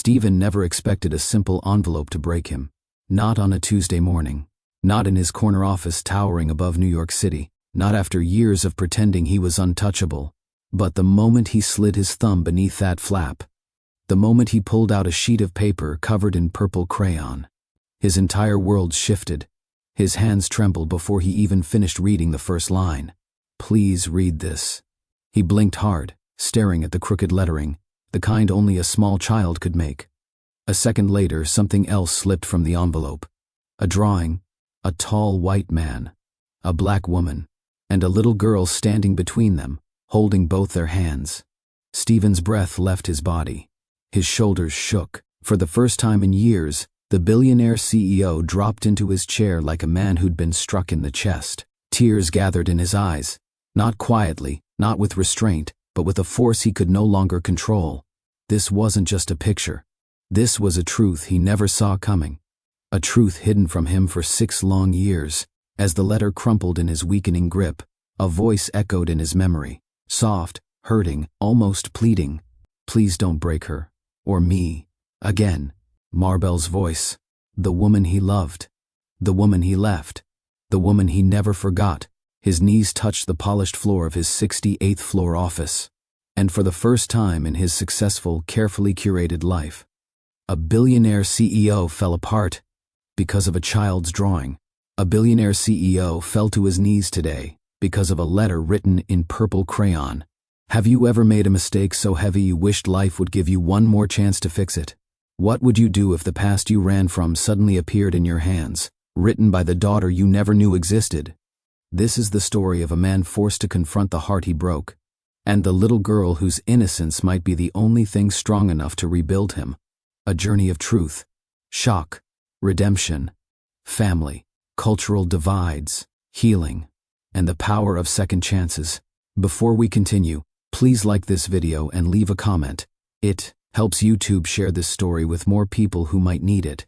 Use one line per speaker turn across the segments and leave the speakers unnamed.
Stephen never expected a simple envelope to break him. Not on a Tuesday morning. Not in his corner office towering above New York City. Not after years of pretending he was untouchable. But the moment he slid his thumb beneath that flap. The moment he pulled out a sheet of paper covered in purple crayon. His entire world shifted. His hands trembled before he even finished reading the first line. "Please read this." He blinked hard, staring at the crooked lettering, the kind only a small child could make. A second later, something else slipped from the envelope. A drawing, a tall white man, a black woman, and a little girl standing between them, holding both their hands. Stephen's breath left his body. His shoulders shook. For the first time in years, the billionaire CEO dropped into his chair like a man who'd been struck in the chest. Tears gathered in his eyes. Not quietly, not with restraint, but with a force he could no longer control. This wasn't just a picture. This was a truth he never saw coming. A truth hidden from him for 6 long years. As the letter crumpled in his weakening grip, a voice echoed in his memory. Soft, hurting, almost pleading. "Please don't break her. Or me." Again. Marbell's voice. The woman he loved. The woman he left. The woman he never forgot. His knees touched the polished floor of his 68th floor office. And for the first time in his successful, carefully curated life, a billionaire CEO fell apart because of a child's drawing. A billionaire CEO fell to his knees today because of a letter written in purple crayon. Have you ever made a mistake so heavy you wished life would give you one more chance to fix it? What would you do if the past you ran from suddenly appeared in your hands, written by the daughter you never knew existed? This is the story of a man forced to confront the heart he broke, and the little girl whose innocence might be the only thing strong enough to rebuild him. A journey of truth, shock, redemption, family, cultural divides, healing, and the power of second chances. Before we continue, please like this video and leave a comment. It helps YouTube share this story with more people who might need it.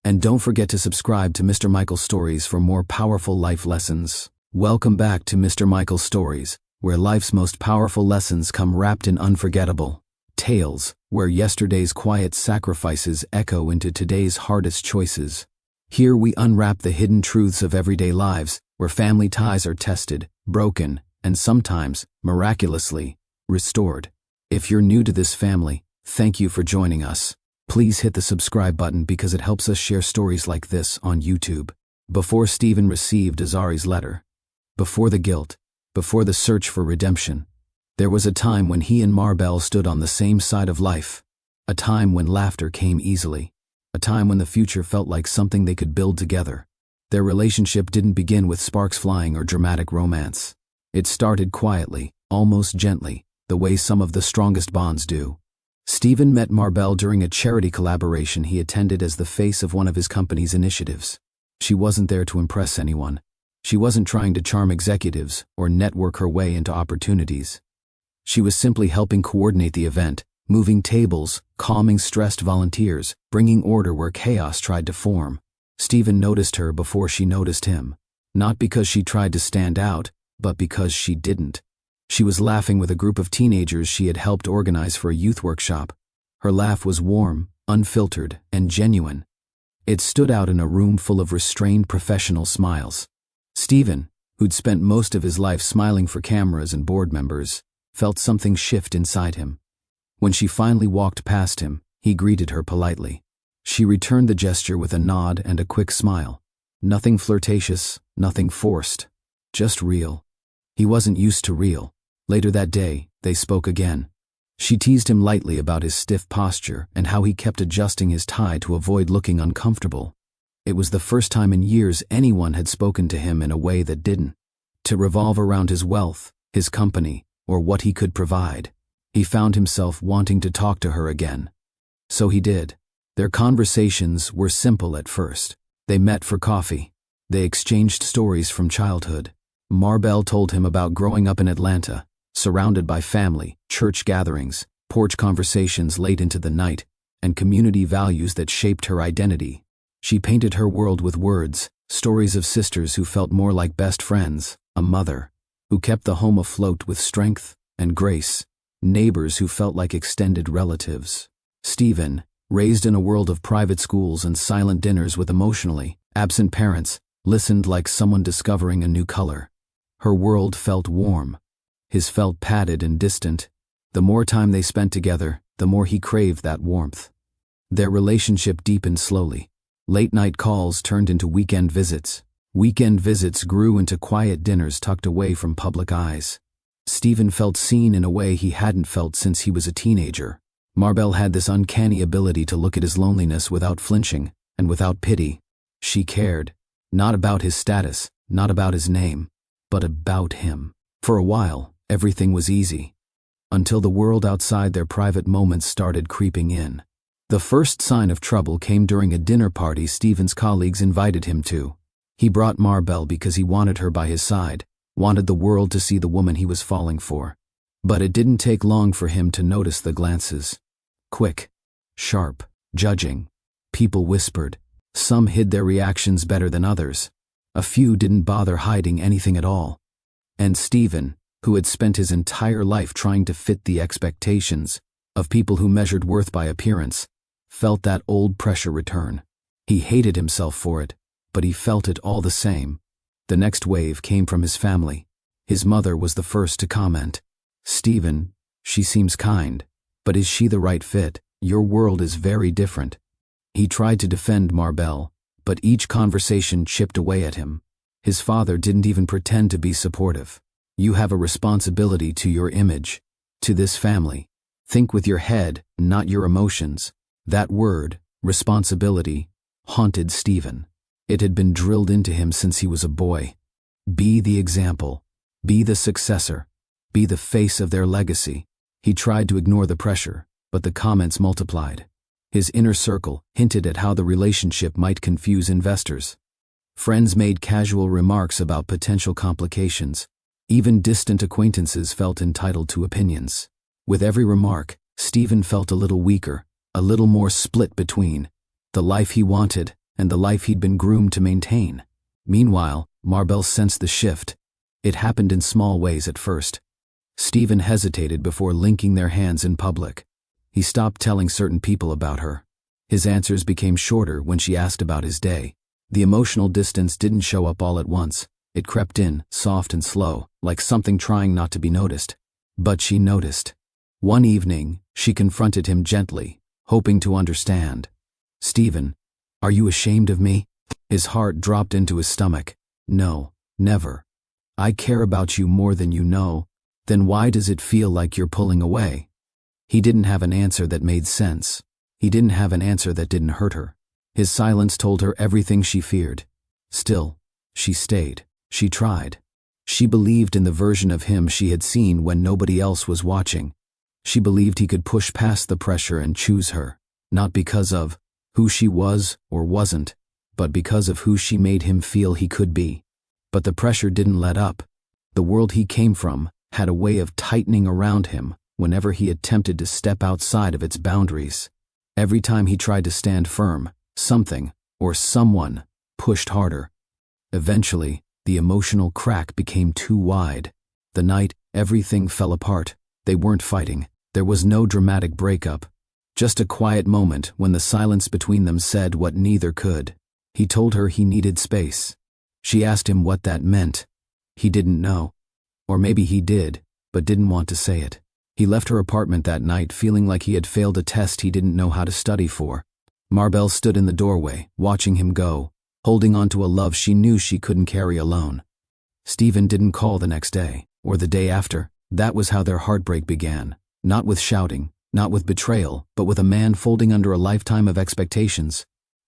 And don't forget to subscribe to Mr. Michael Stories for more powerful life lessons. Welcome back to Mr. Michael Stories, where life's most powerful lessons come wrapped in unforgettable tales, where yesterday's quiet sacrifices echo into today's hardest choices. Here we unwrap the hidden truths of everyday lives, where family ties are tested, broken, and sometimes, miraculously, restored. If you're new to this family, thank you for joining us. Please hit the subscribe button because it helps us share stories like this on YouTube. Before Stephen received Azari's letter, before the guilt, before the search for redemption, there was a time when he and Marbell stood on the same side of life. A time when laughter came easily. A time when the future felt like something they could build together. Their relationship didn't begin with sparks flying or dramatic romance. It started quietly, almost gently, the way some of the strongest bonds do. Stephen met Marbell during a charity collaboration he attended as the face of one of his company's initiatives. She wasn't there to impress anyone. She wasn't trying to charm executives or network her way into opportunities. She was simply helping coordinate the event, moving tables, calming stressed volunteers, bringing order where chaos tried to form. Stephen noticed her before she noticed him. Not because she tried to stand out, but because she didn't. She was laughing with a group of teenagers she had helped organize for a youth workshop. Her laugh was warm, unfiltered, and genuine. It stood out in a room full of restrained professional smiles. Stephen, who'd spent most of his life smiling for cameras and board members, felt something shift inside him. When she finally walked past him, he greeted her politely. She returned the gesture with a nod and a quick smile. Nothing flirtatious, nothing forced. Just real. He wasn't used to real. Later that day, they spoke again. She teased him lightly about his stiff posture and how he kept adjusting his tie to avoid looking uncomfortable. It was the first time in years anyone had spoken to him in a way that didn't to revolve around his wealth, his company, or what he could provide. He found himself wanting to talk to her again. So he did. Their conversations were simple at first. They met for coffee. They exchanged stories from childhood. Marbell told him about growing up in Atlanta, surrounded by family, church gatherings, porch conversations late into the night, and community values that shaped her identity. She painted her world with words, stories of sisters who felt more like best friends, a mother who kept the home afloat with strength and grace, neighbors who felt like extended relatives. Stephen, raised in a world of private schools and silent dinners with emotionally absent parents, listened like someone discovering a new color. Her world felt warm. His felt padded and distant. The more time they spent together, the more he craved that warmth. Their relationship deepened slowly. Late-night calls turned into weekend visits. Weekend visits grew into quiet dinners tucked away from public eyes. Stephen felt seen in a way he hadn't felt since he was a teenager. Marbell had this uncanny ability to look at his loneliness without flinching and without pity. She cared. Not about his status, not about his name, but about him. For a while, everything was easy. Until the world outside their private moments started creeping in. The first sign of trouble came during a dinner party Stephen's colleagues invited him to. He brought Marbell because he wanted her by his side, wanted the world to see the woman he was falling for. But it didn't take long for him to notice the glances. Quick, sharp, judging. People whispered. Some hid their reactions better than others. A few didn't bother hiding anything at all. And Stephen, who had spent his entire life trying to fit the expectations of people who measured worth by appearance, felt that old pressure return. He hated himself for it, but he felt it all the same. The next wave came from his family. His mother was the first to comment. "Stephen, she seems kind, but is she the right fit? Your world is very different." He tried to defend Marbell, but each conversation chipped away at him. His father didn't even pretend to be supportive. "You have a responsibility to your image, to this family. Think with your head, not your emotions." That word, responsibility, haunted Stephen. It had been drilled into him since he was a boy. Be the example. Be the successor. Be the face of their legacy. He tried to ignore the pressure, but the comments multiplied. His inner circle hinted at how the relationship might confuse investors. Friends made casual remarks about potential complications. Even distant acquaintances felt entitled to opinions. With every remark, Stephen felt a little weaker, a little more split between the life he wanted and the life he'd been groomed to maintain. Meanwhile, Marbell sensed the shift. It happened in small ways at first. Stephen hesitated before linking their hands in public. He stopped telling certain people about her. His answers became shorter when she asked about his day. The emotional distance didn't show up all at once. It crept in, soft and slow, like something trying not to be noticed. But she noticed. One evening, she confronted him gently, hoping to understand. "Stephen, are you ashamed of me?" His heart dropped into his stomach. "No, never. I care about you more than you know. Then why does it feel like you're pulling away?" He didn't have an answer that made sense. He didn't have an answer that didn't hurt her. His silence told her everything she feared. Still, she stayed. She tried. She believed in the version of him she had seen when nobody else was watching. She believed he could push past the pressure and choose her, not because of who she was or wasn't, but because of who she made him feel he could be. But the pressure didn't let up. The world he came from had a way of tightening around him whenever he attempted to step outside of its boundaries. Every time he tried to stand firm, something or someone pushed harder. Eventually, the emotional crack became too wide. The night everything fell apart, they weren't fighting. There was no dramatic breakup. Just a quiet moment when the silence between them said what neither could. He told her he needed space. She asked him what that meant. He didn't know. Or maybe he did, but didn't want to say it. He left her apartment that night feeling like he had failed a test he didn't know how to study for. Marbell stood in the doorway, watching him go, holding on to a love she knew she couldn't carry alone. Stephen didn't call the next day, or the day after. That was how their heartbreak began. Not with shouting, not with betrayal, but with a man folding under a lifetime of expectations,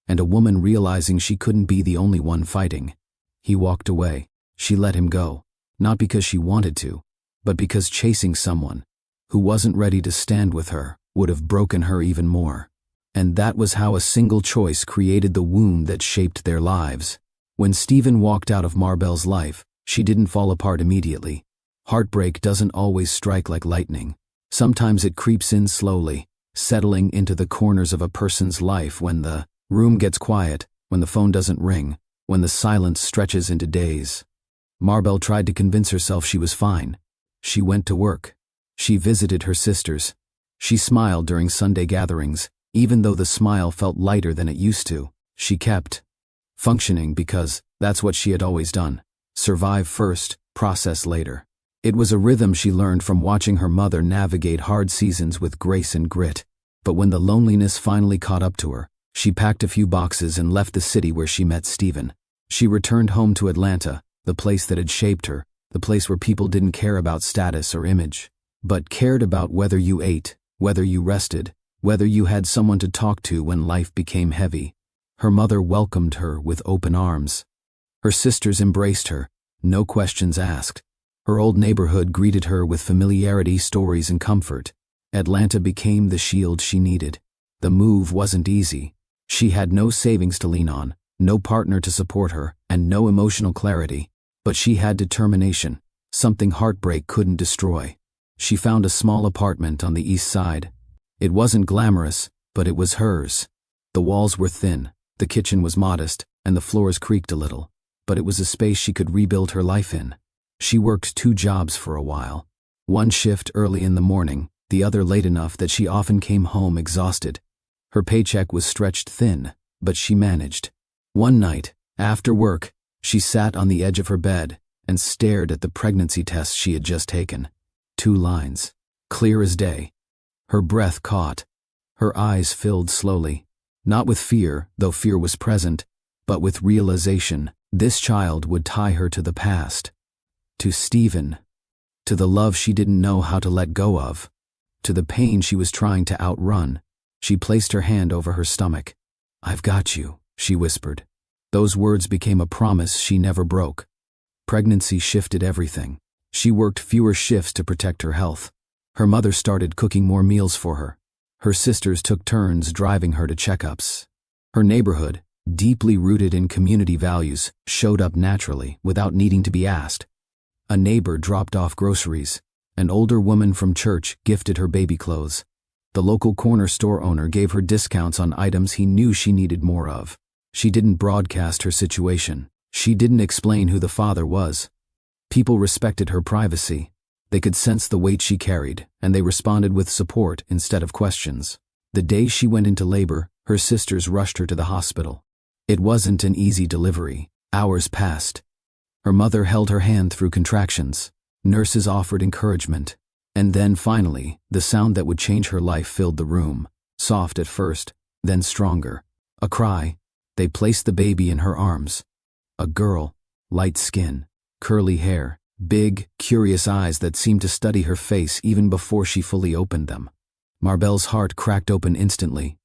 and a woman realizing she couldn't be the only one fighting. He walked away. She let him go, not because she wanted to, but because chasing someone who wasn't ready to stand with her would have broken her even more. And that was how a single choice created the wound that shaped their lives. When Stephen walked out of Marbell's life, she didn't fall apart immediately. Heartbreak doesn't always strike like lightning. Sometimes it creeps in slowly, settling into the corners of a person's life when the room gets quiet, when the phone doesn't ring, when the silence stretches into days. Marbell tried to convince herself she was fine. She went to work. She visited her sisters. She smiled during Sunday gatherings, Even though the smile felt lighter than it used to, she kept functioning because that's what she had always done. Survive first, process later. It was a rhythm she learned from watching her mother navigate hard seasons with grace and grit. But when the loneliness finally caught up to her, she packed a few boxes and left the city where she met Stephen. She returned home to Atlanta, the place that had shaped her, the place where people didn't care about status or image, but cared about whether you ate, whether you rested, whether you had someone to talk to when life became heavy. Her mother welcomed her with open arms. Her sisters embraced her, no questions asked. Her old neighborhood greeted her with familiarity, stories, and comfort. Atlanta became the shield she needed. The move wasn't easy. She had no savings to lean on, no partner to support her, and no emotional clarity. But she had determination, something heartbreak couldn't destroy. She found a small apartment on the east side. It wasn't glamorous, but it was hers. The walls were thin, the kitchen was modest, and the floors creaked a little. But it was a space she could rebuild her life in. She worked 2 jobs for a while. One shift early in the morning, the other late enough that she often came home exhausted. Her paycheck was stretched thin, but she managed. One night, after work, she sat on the edge of her bed and stared at the pregnancy test she had just taken. 2 lines, clear as day. Her breath caught. Her eyes filled slowly. Not with fear, though fear was present, but with realization. This child would tie her to the past. To Stephen. To the love she didn't know how to let go of. To the pain she was trying to outrun. She placed her hand over her stomach. "I've got you," she whispered. Those words became a promise she never broke. Pregnancy shifted everything. She worked fewer shifts to protect her health. Her mother started cooking more meals for her. Her sisters took turns driving her to checkups. Her neighborhood, deeply rooted in community values, showed up naturally without needing to be asked. A neighbor dropped off groceries. An older woman from church gifted her baby clothes. The local corner store owner gave her discounts on items he knew she needed more of. She didn't broadcast her situation. She didn't explain who the father was. People respected her privacy. They could sense the weight she carried, and they responded with support instead of questions. The day she went into labor, her sisters rushed her to the hospital. It wasn't an easy delivery. Hours passed. Her mother held her hand through contractions. Nurses offered encouragement. And then finally, the sound that would change her life filled the room. Soft at first, then stronger. A cry. They placed the baby in her arms. A girl, light skin, curly hair, big, curious eyes that seemed to study her face even before she fully opened them. Marbelle's heart cracked open instantly.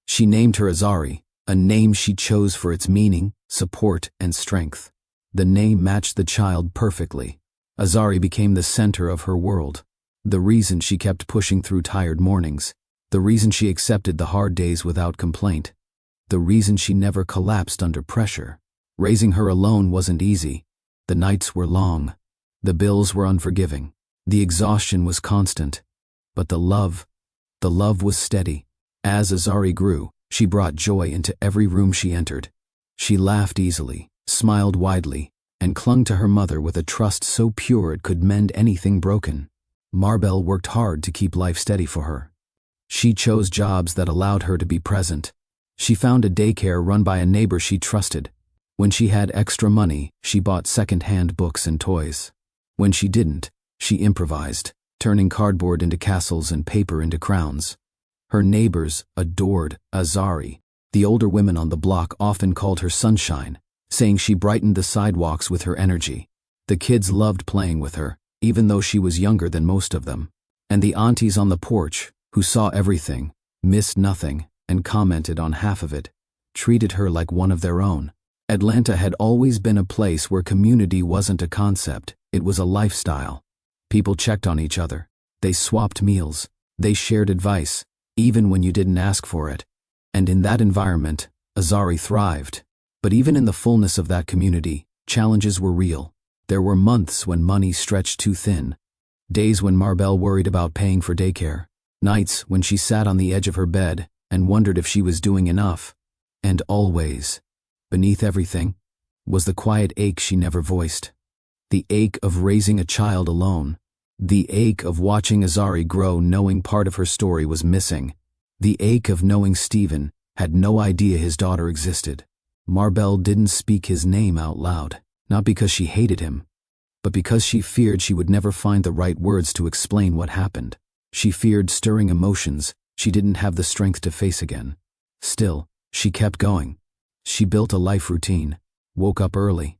She named her Azari, a name she chose for its meaning, support, and strength. The name matched the child perfectly. Azari became the center of her world. The reason she kept pushing through tired mornings. The reason she accepted the hard days without complaint. The reason she never collapsed under pressure. Raising her alone wasn't easy. The nights were long. The bills were unforgiving. The exhaustion was constant. But the love was steady. As Azari grew, she brought joy into every room she entered. She laughed easily, smiled widely, and clung to her mother with a trust so pure it could mend anything broken. Marbelle worked hard to keep life steady for her. She chose jobs that allowed her to be present. She found a daycare run by a neighbor she trusted. When she had extra money, she bought second-hand books and toys. When she didn't, she improvised, turning cardboard into castles and paper into crowns. Her neighbors adored Azari. The older women on the block often called her sunshine, saying she brightened the sidewalks with her energy. The kids loved playing with her, even though she was younger than most of them. And the aunties on the porch, who saw everything, missed nothing, and commented on half of it, treated her like one of their own. Atlanta had always been a place where community wasn't a concept, it was a lifestyle. People checked on each other. They swapped meals. They shared advice, even when you didn't ask for it. And in that environment, Azari thrived. But even in the fullness of that community, challenges were real. There were months when money stretched too thin. Days when Marbelle worried about paying for daycare. Nights when she sat on the edge of her bed and wondered if she was doing enough. And always, beneath everything, was the quiet ache she never voiced. The ache of raising a child alone. The ache of watching Azari grow knowing part of her story was missing. The ache of knowing Stephen had no idea his daughter existed. Marbell didn't speak his name out loud, not because she hated him, but because she feared she would never find the right words to explain what happened. She feared stirring emotions she didn't have the strength to face again. Still, she kept going. She built a life routine, woke up early,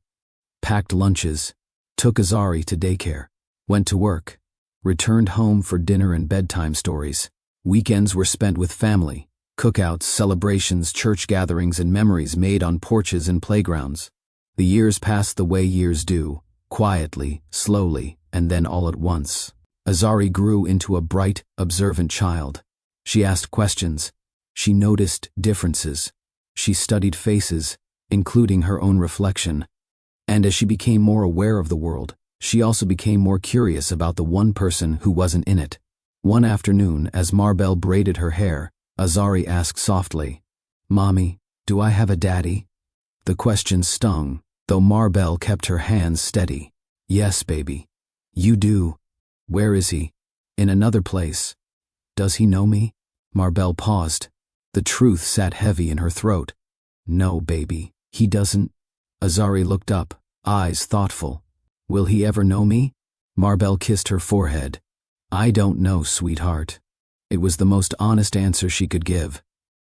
packed lunches, took Azari to daycare, went to work, returned home for dinner and bedtime stories. Weekends were spent with family, cookouts, celebrations, church gatherings, and memories made on porches and playgrounds. The years passed the way years do, quietly, slowly, and then all at once. Azari grew into a bright, observant child. She asked questions. She noticed differences. She studied faces, including her own reflection. And as she became more aware of the world, she also became more curious about the one person who wasn't in it. One afternoon, as Marbell braided her hair, Azari asked softly, "Mommy, do I have a daddy?" The question stung, though Marbell kept her hands steady. "Yes, baby. You do." "Where is he?" "In another place." "Does he know me?" Marbell paused. The truth sat heavy in her throat. "No, baby, he doesn't." Azari looked up, eyes thoughtful. "Will he ever know me?" Marbell kissed her forehead. "I don't know, sweetheart." It was the most honest answer she could give.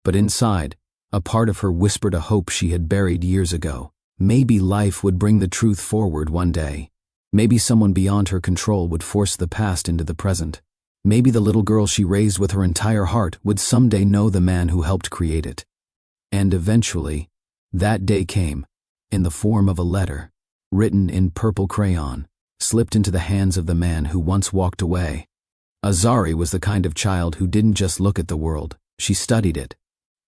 But inside, a part of her whispered a hope she had buried years ago. Maybe life would bring the truth forward one day. Maybe someone beyond her control would force the past into the present. Maybe the little girl she raised with her entire heart would someday know the man who helped create it. And eventually, that day came, in the form of a letter, written in purple crayon, slipped into the hands of the man who once walked away. Azari was the kind of child who didn't just look at the world, she studied it.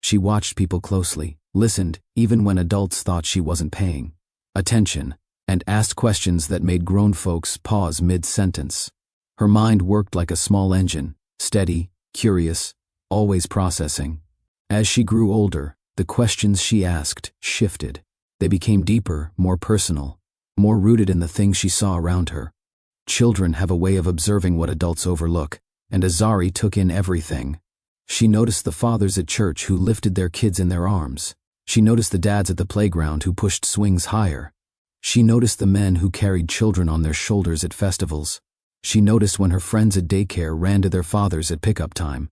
She watched people closely, listened even when adults thought she wasn't paying attention, and asked questions that made grown folks pause mid-sentence. Her mind worked like a small engine, steady, curious, always processing. As she grew older, the questions she asked shifted. They became deeper, more personal, more rooted in the things she saw around her. Children have a way of observing what adults overlook, and Azari took in everything. She noticed the fathers at church who lifted their kids in their arms. She noticed the dads at the playground who pushed swings higher. She noticed the men who carried children on their shoulders at festivals. She noticed when her friends at daycare ran to their fathers at pickup time.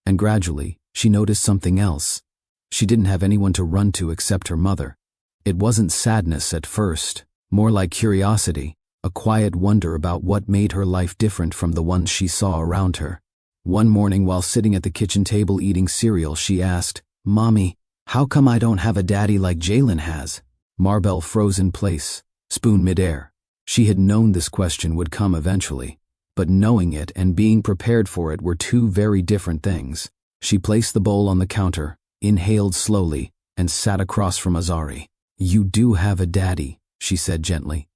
And gradually, she noticed something else. She didn't have anyone to run to except her mother. It wasn't sadness at first, more like curiosity, a quiet wonder about what made her life different from the ones she saw around her. One morning while sitting at the kitchen table eating cereal, she asked, "Mommy, how come I don't have a daddy like Jalen has?" Marbell froze in place, spoon midair. She had known this question would come eventually, but knowing it and being prepared for it were two very different things. She placed the bowl on the counter, inhaled slowly, and sat across from Azari. "You do have a daddy," she said gently.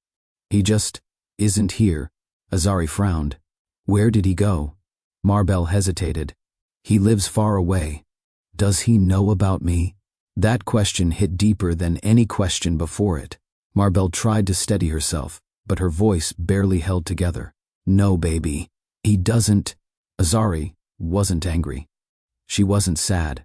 "He just isn't here." Azari frowned. "Where did he go?" Marbell hesitated. "He lives far away." "Does he know about me?" That question hit deeper than any question before it. Marbell tried to steady herself, but her voice barely held together. "No, baby. He doesn't." Azari wasn't angry. She wasn't sad.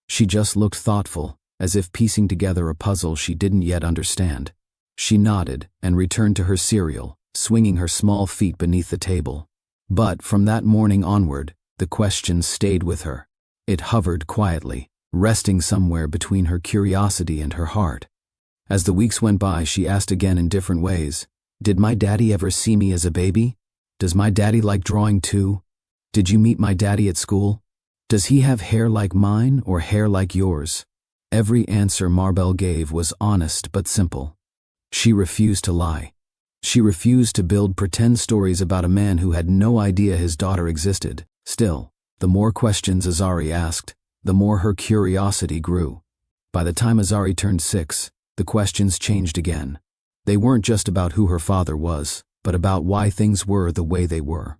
She just looked thoughtful, as if piecing together a puzzle she didn't yet understand. She nodded and returned to her cereal, swinging her small feet beneath the table. But from that morning onward, the question stayed with her. It hovered quietly, resting somewhere between her curiosity and her heart. As the weeks went by, she asked again in different ways. "Did my daddy ever see me as a baby? Does my daddy like drawing too? Did you meet my daddy at school? Does he have hair like mine or hair like yours?" Every answer Marbell gave was honest but simple. She refused to lie. She refused to build pretend stories about a man who had no idea his daughter existed. Still, the more questions Azari asked, the more her curiosity grew. By the time Azari turned 6, the questions changed again. They weren't just about who her father was, but about why things were the way they were.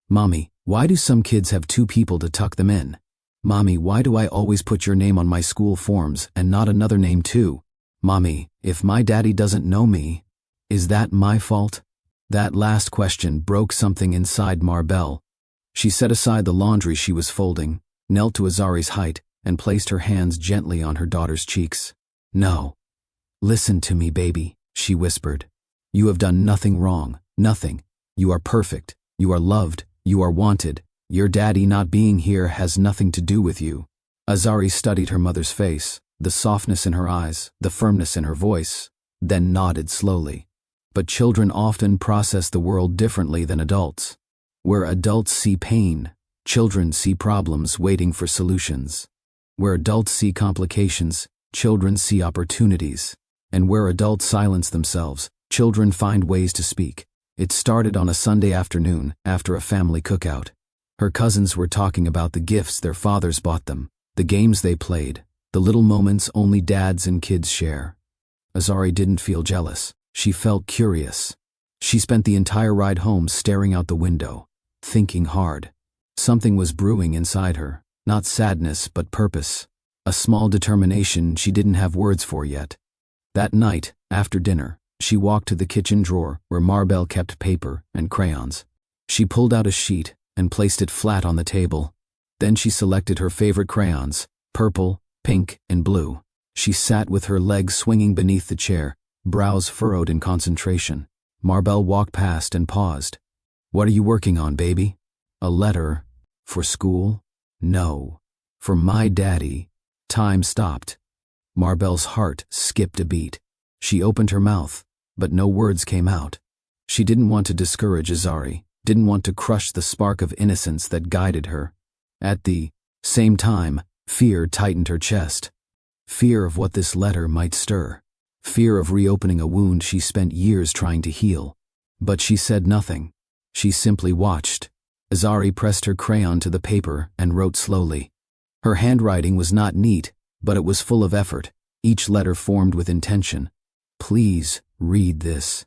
"Mommy, why do some kids have 2 people to tuck them in? Mommy, why do I always put your name on my school forms and not another name too? Mommy, if my daddy doesn't know me, is that my fault?" That last question broke something inside Marbell. She set aside the laundry she was folding, knelt to Azari's height, and placed her hands gently on her daughter's cheeks. "No. Listen to me, baby," she whispered. "You have done nothing wrong, nothing. You are perfect, you are loved, you are wanted. Your daddy not being here has nothing to do with you." Azari studied her mother's face, the softness in her eyes, the firmness in her voice, then nodded slowly. But children often process the world differently than adults. Where adults see pain, children see problems waiting for solutions. Where adults see complications, children see opportunities. And where adults silence themselves, children find ways to speak. It started on a Sunday afternoon after a family cookout. Her cousins were talking about the gifts their fathers bought them, the games they played, the little moments only dads and kids share. Azari didn't feel jealous. She felt curious. She spent the entire ride home staring out the window, thinking hard. Something was brewing inside her, not sadness but purpose, a small determination she didn't have words for yet. That night, after dinner, she walked to the kitchen drawer where Marbell kept paper and crayons. She pulled out a sheet and placed it flat on the table. Then she selected her favorite crayons, purple, pink, and blue. She sat with her legs swinging beneath the chair, brows furrowed in concentration. Marbell walked past and paused. "What are you working on, baby?" "A letter. For school?" "No. For my daddy." Time stopped. Marbell's heart skipped a beat. She opened her mouth, but no words came out. She didn't want to discourage Azari, didn't want to crush the spark of innocence that guided her. At the same time, fear tightened her chest. Fear of what this letter might stir. Fear of reopening a wound she spent years trying to heal. But she said nothing. She simply watched. Azari pressed her crayon to the paper and wrote slowly. Her handwriting was not neat, but it was full of effort, each letter formed with intention. "Please, read this."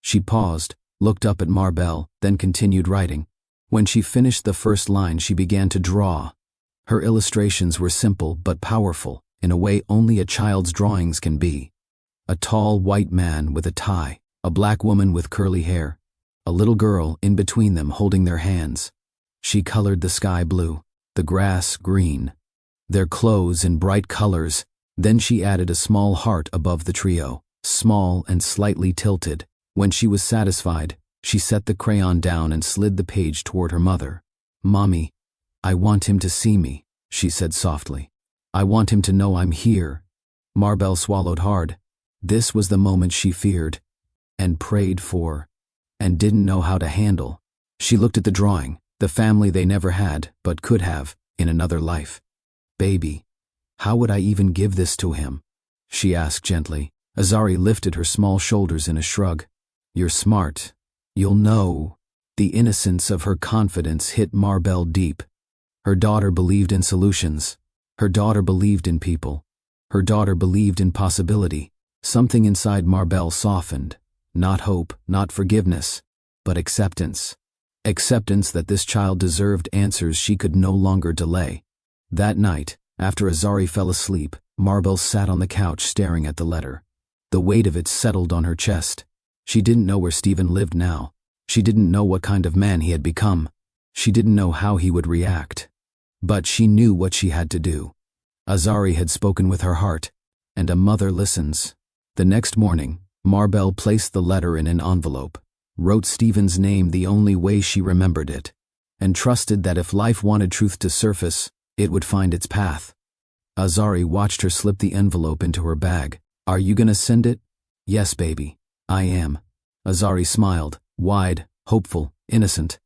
She paused, looked up at Marbell, then continued writing. When she finished the first line, she began to draw. Her illustrations were simple but powerful, in a way only a child's drawings can be. A tall white man with a tie, a black woman with curly hair, a little girl in between them holding their hands. She colored the sky blue, the grass green, their clothes in bright colors. Then she added a small heart above the trio, small and slightly tilted. When she was satisfied, she set the crayon down and slid the page toward her mother. "Mommy, I want him to see me," she said softly. "I want him to know I'm here." Marbell swallowed hard. This was the moment she feared, and prayed for, and didn't know how to handle. She looked at the drawing, the family they never had, but could have, in another life. "Baby, how would I even give this to him?" she asked gently. Azari lifted her small shoulders in a shrug. "You're smart. You'll know." The innocence of her confidence hit Marbell deep. Her daughter believed in solutions. Her daughter believed in people. Her daughter believed in possibility. Something inside Marbell softened. Not hope, not forgiveness, but acceptance. Acceptance that this child deserved answers she could no longer delay. That night, after Azari fell asleep, Marbell sat on the couch staring at the letter. The weight of it settled on her chest. She didn't know where Stephen lived now. She didn't know what kind of man he had become. She didn't know how he would react. But she knew what she had to do. Azari had spoken with her heart, and a mother listens. The next morning, Marbell placed the letter in an envelope, wrote Stephen's name the only way she remembered it, and trusted that if life wanted truth to surface, it would find its path. Azari watched her slip the envelope into her bag. "Are you gonna send it?" "Yes, baby, I am." Azari smiled, wide, hopeful, innocent.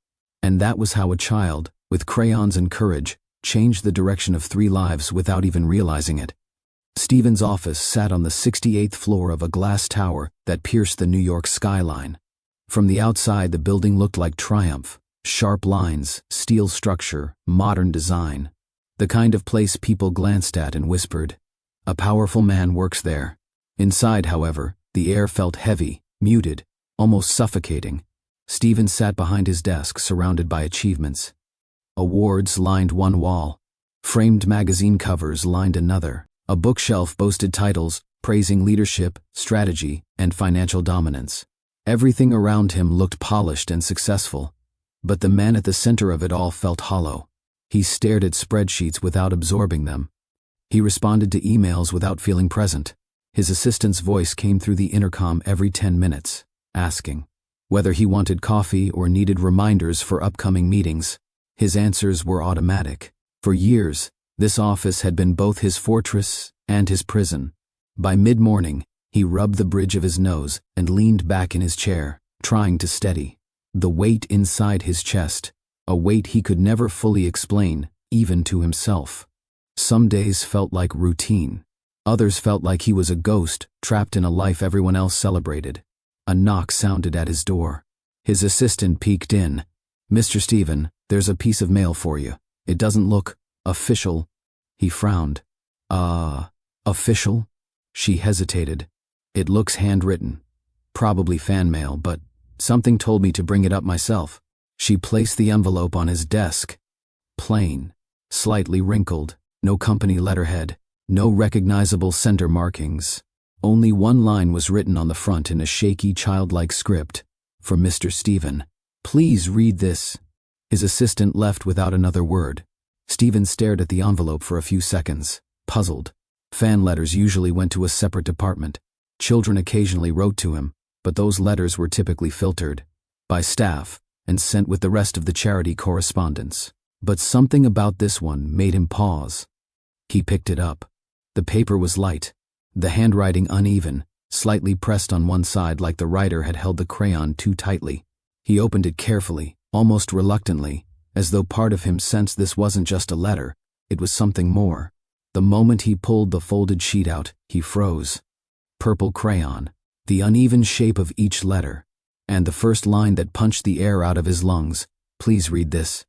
And that was how a child, with crayons and courage, changed the direction of 3 lives without even realizing it. Stephen's office sat on the 68th floor of a glass tower that pierced the New York skyline. From the outside, the building looked like triumph. Sharp lines, steel structure, modern design. The kind of place people glanced at and whispered, "A powerful man works there." Inside, however, the air felt heavy, muted, almost suffocating. Stephen sat behind his desk, surrounded by achievements. Awards lined one wall. Framed magazine covers lined another. A bookshelf boasted titles praising leadership, strategy, and financial dominance. Everything around him looked polished and successful, but the man at the center of it all felt hollow. He stared at spreadsheets without absorbing them. He responded to emails without feeling present. His assistant's voice came through the intercom every 10 minutes, asking whether he wanted coffee or needed reminders for upcoming meetings. His answers were automatic. For years, this office had been both his fortress and his prison. By mid-morning, he rubbed the bridge of his nose and leaned back in his chair, trying to steady the weight inside his chest, a weight he could never fully explain, even to himself. Some days felt like routine. Others felt like he was a ghost trapped in a life everyone else celebrated. A knock sounded at his door. His assistant peeked in. "Mr. Stephen, there's a piece of mail for you. It doesn't look official." He frowned. Official?" She hesitated. "It looks handwritten. Probably fan mail, but something told me to bring it up myself." She placed the envelope on his desk. Plain, slightly wrinkled, no company letterhead, no recognizable center markings. Only one line was written on the front in a shaky, childlike script. "For Mr. Stephen. Please read this." His assistant left without another word. Stephen stared at the envelope for a few seconds, puzzled. Fan letters usually went to a separate department. Children occasionally wrote to him, but those letters were typically filtered by staff and sent with the rest of the charity correspondence. But something about this one made him pause. He picked it up. The paper was light, the handwriting uneven, slightly pressed on one side like the writer had held the crayon too tightly. He opened it carefully, almost reluctantly, as though part of him sensed this wasn't just a letter, it was something more. The moment he pulled the folded sheet out, he froze. Purple crayon, the uneven shape of each letter, and the first line that punched the air out of his lungs. "Please read this."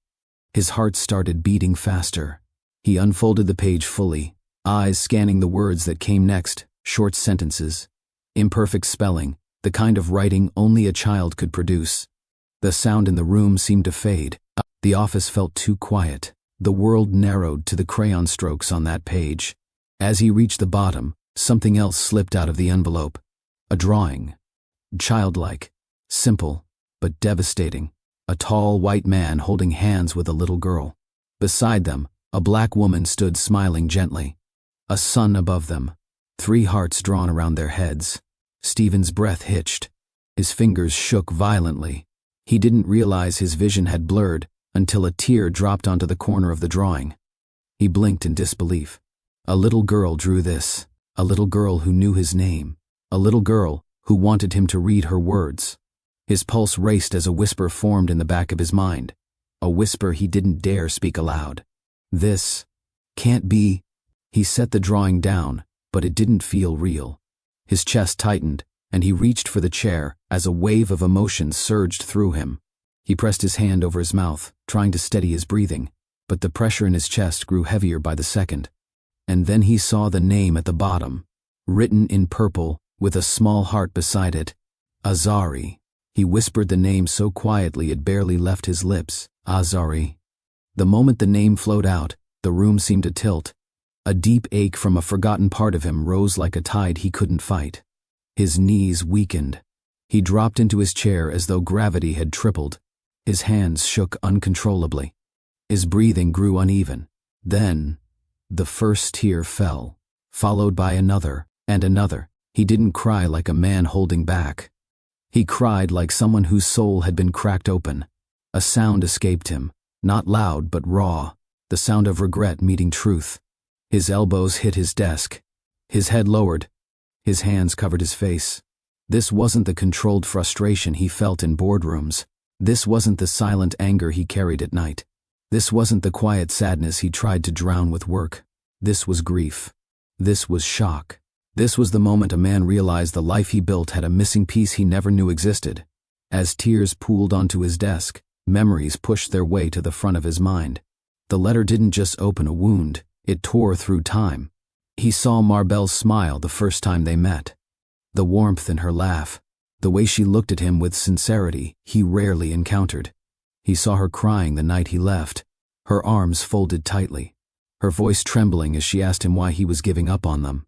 His heart started beating faster. He unfolded the page fully, eyes scanning the words that came next, short sentences, imperfect spelling, the kind of writing only a child could produce. The sound in the room seemed to fade. The office felt too quiet. The world narrowed to the crayon strokes on that page. As he reached the bottom, something else slipped out of the envelope. A drawing. Childlike, simple, but devastating. A tall white man holding hands with a little girl. Beside them, a black woman stood smiling gently. A sun above them. 3 hearts drawn around their heads. Stephen's breath hitched. His fingers shook violently. He didn't realize his vision had blurred until a tear dropped onto the corner of the drawing. He blinked in disbelief. A little girl drew this. A little girl who knew his name. A little girl who wanted him to read her words. His pulse raced as a whisper formed in the back of his mind. A whisper he didn't dare speak aloud. "This can't be." He set the drawing down, but it didn't feel real. His chest tightened, and he reached for the chair as a wave of emotion surged through him. He pressed his hand over his mouth, trying to steady his breathing, but the pressure in his chest grew heavier by the second. And then he saw the name at the bottom, written in purple with a small heart beside it. Azari. He whispered the name so quietly it barely left his lips. Azari. The moment the name flowed out, the room seemed to tilt. A deep ache from a forgotten part of him rose like a tide he couldn't fight. His knees weakened. He dropped into his chair as though gravity had tripled. His hands shook uncontrollably. His breathing grew uneven. Then, the first tear fell, followed by another and another. He didn't cry like a man holding back. He cried like someone whose soul had been cracked open. A sound escaped him, not loud but raw, the sound of regret meeting truth. His elbows hit his desk. His head lowered. His hands covered his face. This wasn't the controlled frustration he felt in boardrooms. This wasn't the silent anger he carried at night. This wasn't the quiet sadness he tried to drown with work. This was grief. This was shock. This was the moment a man realized the life he built had a missing piece he never knew existed. As tears pooled onto his desk, memories pushed their way to the front of his mind. The letter didn't just open a wound, it tore through time. He saw Marbelle's smile the first time they met. The warmth in her laugh, the way she looked at him with sincerity he rarely encountered. He saw her crying the night he left, her arms folded tightly, her voice trembling as she asked him why he was giving up on them.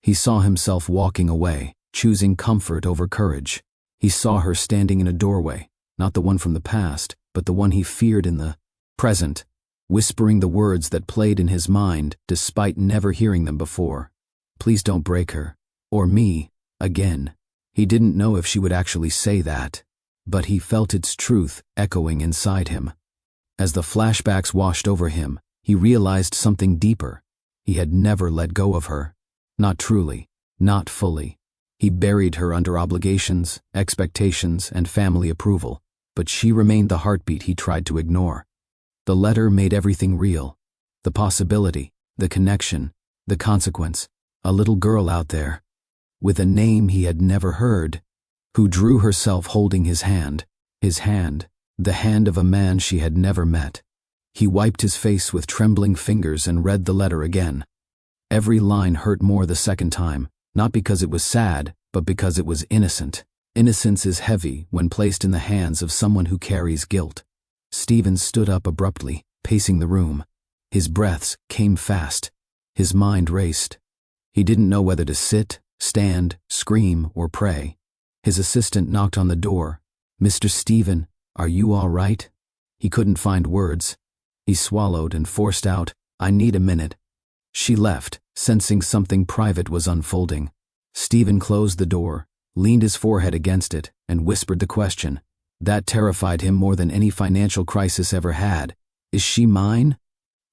He saw himself walking away, choosing comfort over courage. He saw her standing in a doorway, not the one from the past, but the one he feared in the present. whispering the words that played in his mind despite never hearing them before. Please don't break her. Or me. Again. He didn't know if she would actually say that, but he felt its truth echoing inside him. As the flashbacks washed over him, he realized something deeper. He had never let go of her. Not truly. Not fully. He buried her under obligations, expectations, and family approval, but she remained the heartbeat he tried to ignore. The letter made everything real. The possibility, the connection, the consequence. A little girl out there, with a name he had never heard, who drew herself holding his hand, the hand of a man she had never met. He wiped his face with trembling fingers and read the letter again. Every line hurt more the second time, not because it was sad, but because it was innocent. Innocence is heavy when placed in the hands of someone who carries guilt. Stephen stood up abruptly, pacing the room. His breaths came fast. His mind raced. He didn't know whether to sit, stand, scream, or pray. His assistant knocked on the door. "Mr. Stephen, are you all right?" He couldn't find words. He swallowed and forced out, "I need a minute." She left, sensing something private was unfolding. Stephen closed the door, leaned his forehead against it, and whispered the question. That terrified him more than any financial crisis ever had. Is she mine?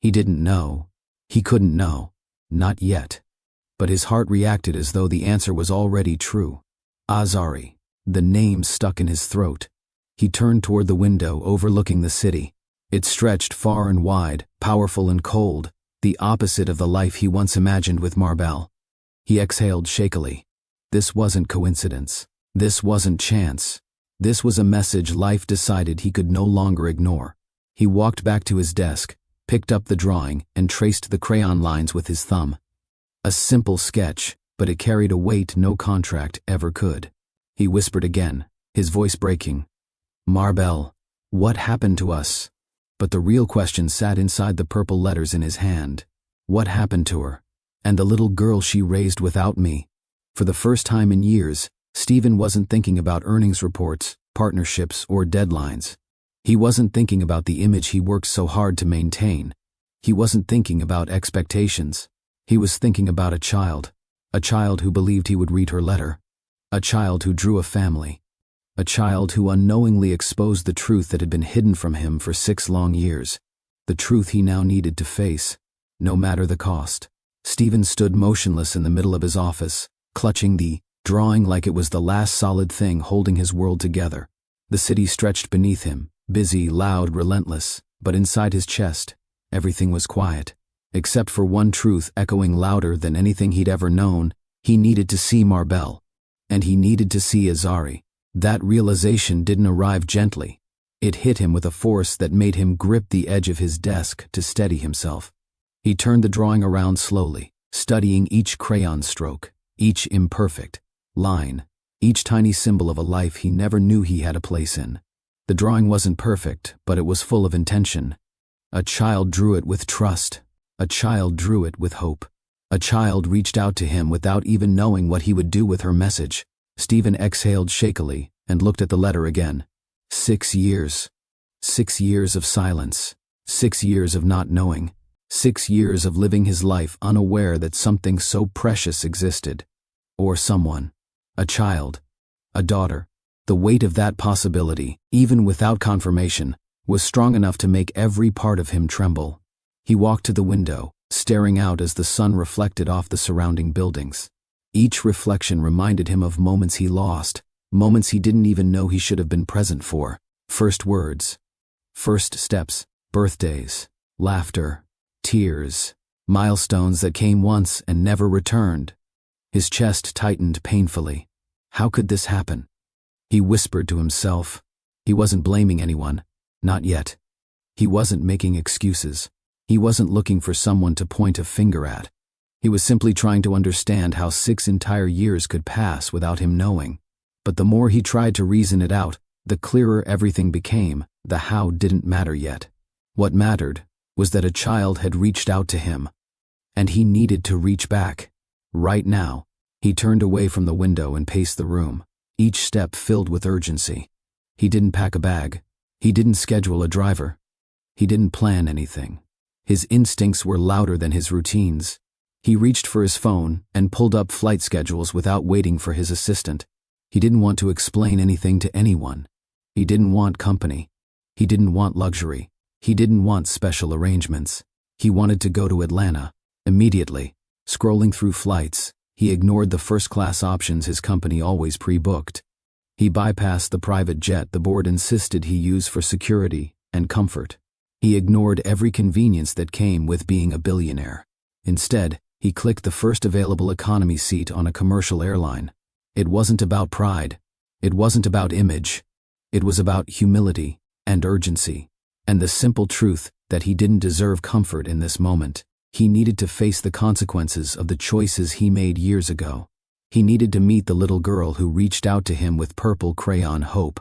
He didn't know. He couldn't know. Not yet. But his heart reacted as though the answer was already true. Azari. The name stuck in his throat. He turned toward the window overlooking the city. It stretched far and wide, powerful and cold, the opposite of the life he once imagined with Marbell. He exhaled shakily. This wasn't coincidence. This wasn't chance. This was a message life decided he could no longer ignore. He walked back to his desk, picked up the drawing, and traced the crayon lines with his thumb. A simple sketch, but it carried a weight no contract ever could. He whispered again, his voice breaking. "Marbell, what happened to us?" But the real question sat inside the purple letters in his hand. What happened to her? And the little girl she raised without me? For the first time in years, Stephen wasn't thinking about earnings reports, partnerships, or deadlines. He wasn't thinking about the image he worked so hard to maintain. He wasn't thinking about expectations. He was thinking about a child who believed he would read her letter, a child who drew a family, a child who unknowingly exposed the truth that had been hidden from him for 6 long years, the truth he now needed to face, no matter the cost. Stephen stood motionless in the middle of his office, clutching the drawing like it was the last solid thing holding his world together. The city stretched beneath him, busy, loud, relentless, but inside his chest, everything was quiet. Except for one truth echoing louder than anything he'd ever known, he needed to see Marbell. And he needed to see Azari. That realization didn't arrive gently. It hit him with a force that made him grip the edge of his desk to steady himself. He turned the drawing around slowly, studying each crayon stroke, each imperfect line, each tiny symbol of a life he never knew he had a place in. The drawing wasn't perfect, but it was full of intention. A child drew it with trust. A child drew it with hope. A child reached out to him without even knowing what he would do with her message. Stephen exhaled shakily and looked at the letter again. 6 years. 6 years of silence. 6 years of not knowing. 6 years of living his life unaware that something so precious existed. Or someone. A child. A daughter. The weight of that possibility, even without confirmation, was strong enough to make every part of him tremble. He walked to the window, staring out as the sun reflected off the surrounding buildings. Each reflection reminded him of moments he lost, moments he didn't even know he should have been present for. First words, first steps, birthdays, laughter, tears, milestones that came once and never returned. His chest tightened painfully. How could this happen? He whispered to himself. He wasn't blaming anyone, not yet. He wasn't making excuses. He wasn't looking for someone to point a finger at. He was simply trying to understand how 6 entire years could pass without him knowing. But the more he tried to reason it out, the clearer everything became. The how didn't matter yet. What mattered was that a child had reached out to him. And he needed to reach back. Right now. He turned away from the window and paced the room, each step filled with urgency. He didn't pack a bag. He didn't schedule a driver. He didn't plan anything. His instincts were louder than his routines. He reached for his phone and pulled up flight schedules without waiting for his assistant. He didn't want to explain anything to anyone. He didn't want company. He didn't want luxury. He didn't want special arrangements. He wanted to go to Atlanta, immediately. Scrolling through flights, he ignored the first-class options his company always pre-booked. He bypassed the private jet the board insisted he use for security and comfort. He ignored every convenience that came with being a billionaire. Instead, he clicked the first available economy seat on a commercial airline. It wasn't about pride. It wasn't about image. It was about humility and urgency, and the simple truth that he didn't deserve comfort in this moment. He needed to face the consequences of the choices he made years ago. He needed to meet the little girl who reached out to him with purple crayon hope.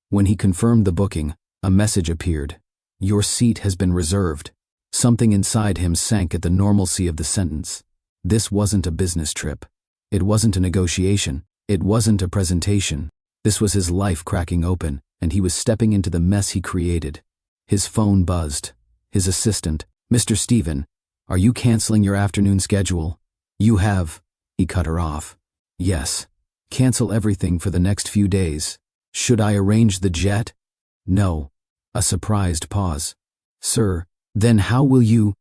When he confirmed the booking, a message appeared. "Your seat has been reserved." Something inside him sank at the normalcy of the sentence. This wasn't a business trip. It wasn't a negotiation. It wasn't a presentation. This was his life cracking open, and he was stepping into the mess he created. His phone buzzed. His assistant, "Mr. Steven, are you canceling your afternoon schedule?" "You have." He cut her off. "Yes. Cancel everything for the next few days. Should I arrange the jet?" "No." A surprised pause. "Sir, then how will you?"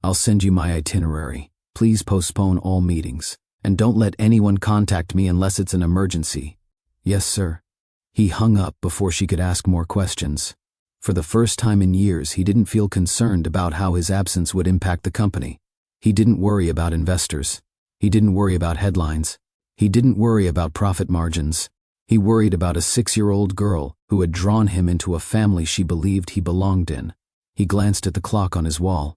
"I'll send you my itinerary. Please postpone all meetings. And don't let anyone contact me unless it's an emergency." "Yes, sir." He hung up before she could ask more questions. For the first time in years, he didn't feel concerned about how his absence would impact the company. He didn't worry about investors. He didn't worry about headlines. He didn't worry about profit margins. He worried about a 6-year-old girl who had drawn him into a family she believed he belonged in. He glanced at the clock on his wall.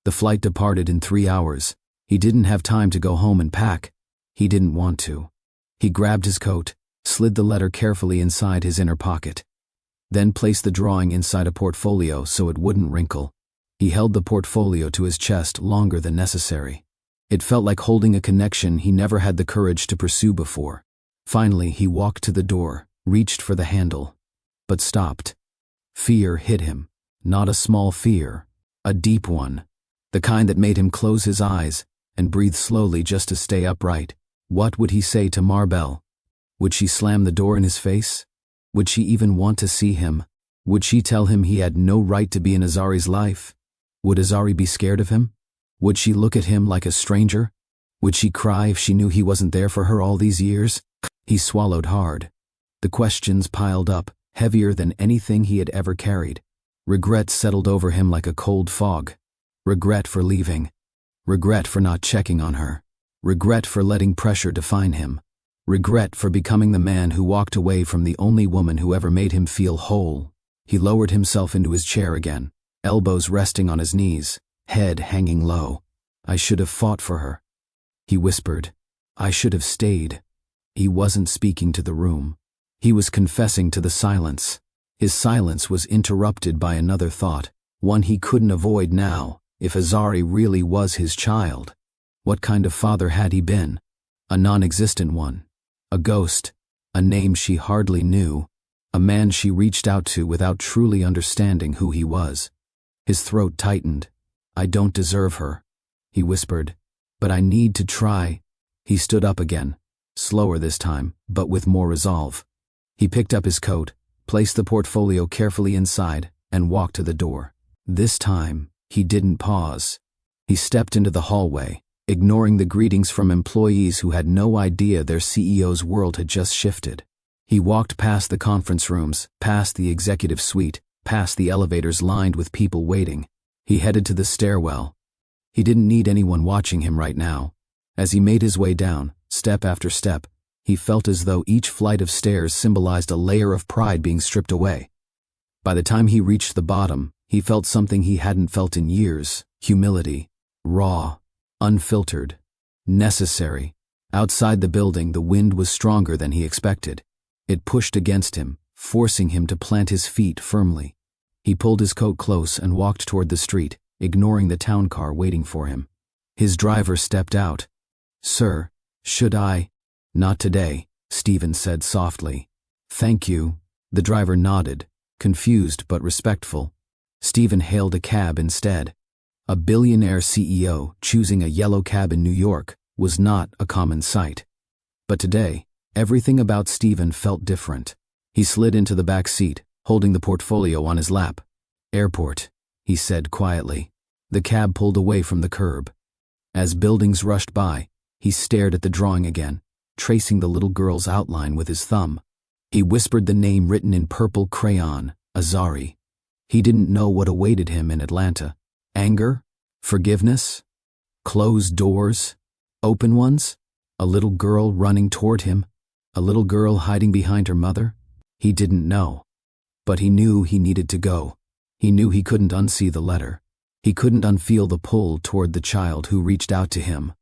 The flight departed in 3 hours. He didn't have time to go home and pack. He didn't want to. He grabbed his coat, slid the letter carefully inside his inner pocket, then placed the drawing inside a portfolio so it wouldn't wrinkle. He held the portfolio to his chest longer than necessary. It felt like holding a connection he never had the courage to pursue before. Finally, he walked to the door, reached for the handle, but stopped. Fear hit him. Not a small fear, a deep one. The kind that made him close his eyes and breathe slowly just to stay upright. What would he say to Marbell? Would she slam the door in his face? Would she even want to see him? Would she tell him he had no right to be in Azari's life? Would Azari be scared of him? Would she look at him like a stranger? Would she cry if she knew he wasn't there for her all these years? He swallowed hard. The questions piled up, heavier than anything he had ever carried. Regret settled over him like a cold fog. Regret for leaving. Regret for not checking on her. Regret for letting pressure define him. Regret for becoming the man who walked away from the only woman who ever made him feel whole. He lowered himself into his chair again, elbows resting on his knees, head hanging low. "I should have fought for her," he whispered. "I should have stayed." He wasn't speaking to the room. He was confessing to the silence. His silence was interrupted by another thought, one he couldn't avoid now. If Azari really was his child, what kind of father had he been? A non-existent one. A ghost. A name she hardly knew. A man she reached out to without truly understanding who he was. His throat tightened. "I don't deserve her," he whispered. "But I need to try." He stood up again, slower this time, but with more resolve. He picked up his coat, placed the portfolio carefully inside, and walked to the door. This time, he didn't pause. He stepped into the hallway, ignoring the greetings from employees who had no idea their CEO's world had just shifted. He walked past the conference rooms, past the executive suite, past the elevators lined with people waiting. He headed to the stairwell. He didn't need anyone watching him right now. As he made his way down, step after step, he felt as though each flight of stairs symbolized a layer of pride being stripped away. By the time he reached the bottom, he felt something he hadn't felt in years: humility. Raw, unfiltered, necessary. Outside the building, the wind was stronger than he expected. It pushed against him, forcing him to plant his feet firmly. He pulled his coat close and walked toward the street, ignoring the town car waiting for him. His driver stepped out. "Sir, should I?" "Not today," Steven said softly. "Thank you." The driver nodded, confused but respectful. Steven hailed a cab instead. A billionaire CEO choosing a yellow cab in New York was not a common sight. But today, everything about Stephen felt different. He slid into the back seat, holding the portfolio on his lap. "Airport," he said quietly. The cab pulled away from the curb. As buildings rushed by, he stared at the drawing again, tracing the little girl's outline with his thumb. He whispered the name written in purple crayon, Azari. He didn't know what awaited him in Atlanta. Anger? Forgiveness? Closed doors? Open ones? A little girl running toward him? A little girl hiding behind her mother? He didn't know. But he knew he needed to go. He knew he couldn't unsee the letter. He couldn't unfeel the pull toward the child who reached out to him.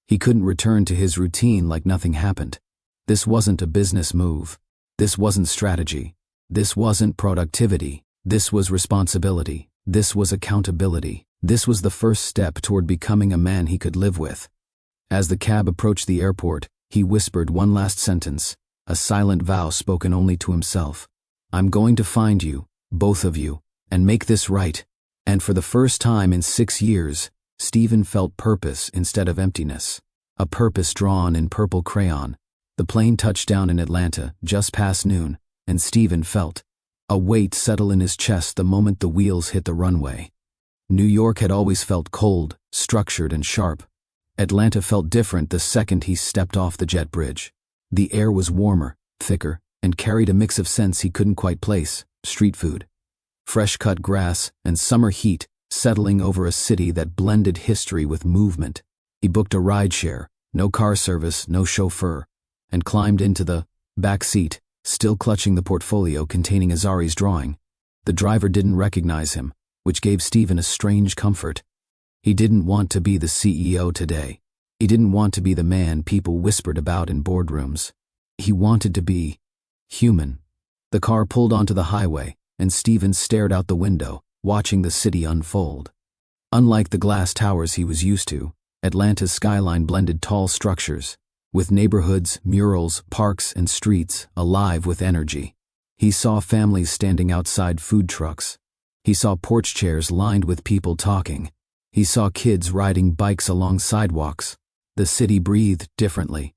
He couldn't return to his routine like nothing happened. This wasn't a business move. This wasn't strategy. This wasn't productivity. This was responsibility. This was accountability. This was the first step toward becoming a man he could live with. As the cab approached the airport, he whispered one last sentence, a silent vow spoken only to himself. "I'm going to find you, both of you, and make this right." And for the first time in 6 years, Stephen felt purpose instead of emptiness. A purpose drawn in purple crayon. The plane touched down in Atlanta just past noon, and Stephen felt a weight settle in his chest the moment the wheels hit the runway. New York had always felt cold, structured, and sharp. Atlanta felt different the second he stepped off the jet bridge. The air was warmer, thicker, and carried a mix of scents he couldn't quite place: street food, fresh-cut grass, and summer heat settling over a city that blended history with movement. He booked a rideshare, no car service, no chauffeur, and climbed into the back seat, still clutching the portfolio containing Azari's drawing. The driver didn't recognize him, which gave Stephen a strange comfort. He didn't want to be the CEO today. He didn't want to be the man people whispered about in boardrooms. He wanted to be human. The car pulled onto the highway, and Stephen stared out the window, watching the city unfold. Unlike the glass towers he was used to, Atlanta's skyline blended tall structures, with neighborhoods, murals, parks, and streets alive with energy. He saw families standing outside food trucks. He saw porch chairs lined with people talking. He saw kids riding bikes along sidewalks. The city breathed differently.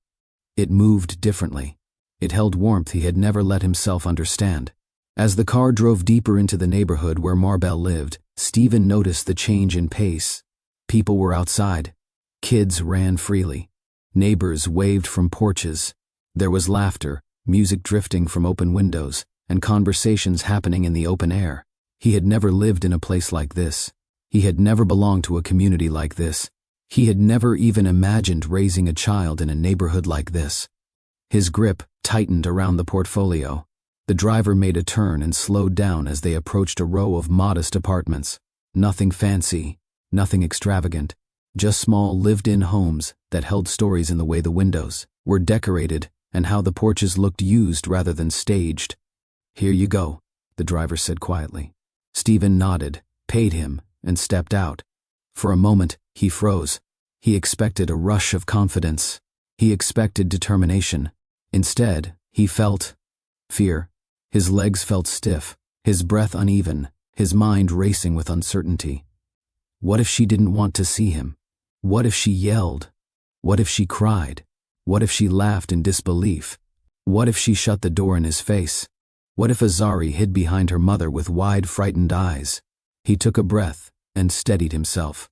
It moved differently. It held warmth he had never let himself understand. As the car drove deeper into the neighborhood where Marbell lived, Stephen noticed the change in pace. People were outside. Kids ran freely. Neighbors waved from porches. There was laughter, music drifting from open windows, and conversations happening in the open air. He had never lived in a place like this. He had never belonged to a community like this. He had never even imagined raising a child in a neighborhood like this. His grip tightened around the portfolio. The driver made a turn and slowed down as they approached a row of modest apartments. Nothing fancy, nothing extravagant, just small lived-in homes that held stories in the way the windows were decorated and how the porches looked used rather than staged. "Here you go," the driver said quietly. Stephen nodded, paid him, and stepped out. For a moment, he froze. He expected a rush of confidence. He expected determination. Instead, he felt fear. His legs felt stiff, his breath uneven, his mind racing with uncertainty. What if she didn't want to see him? What if she yelled? What if she cried? What if she laughed in disbelief? What if she shut the door in his face? What if Azari hid behind her mother with wide, frightened eyes? He took a breath and steadied himself.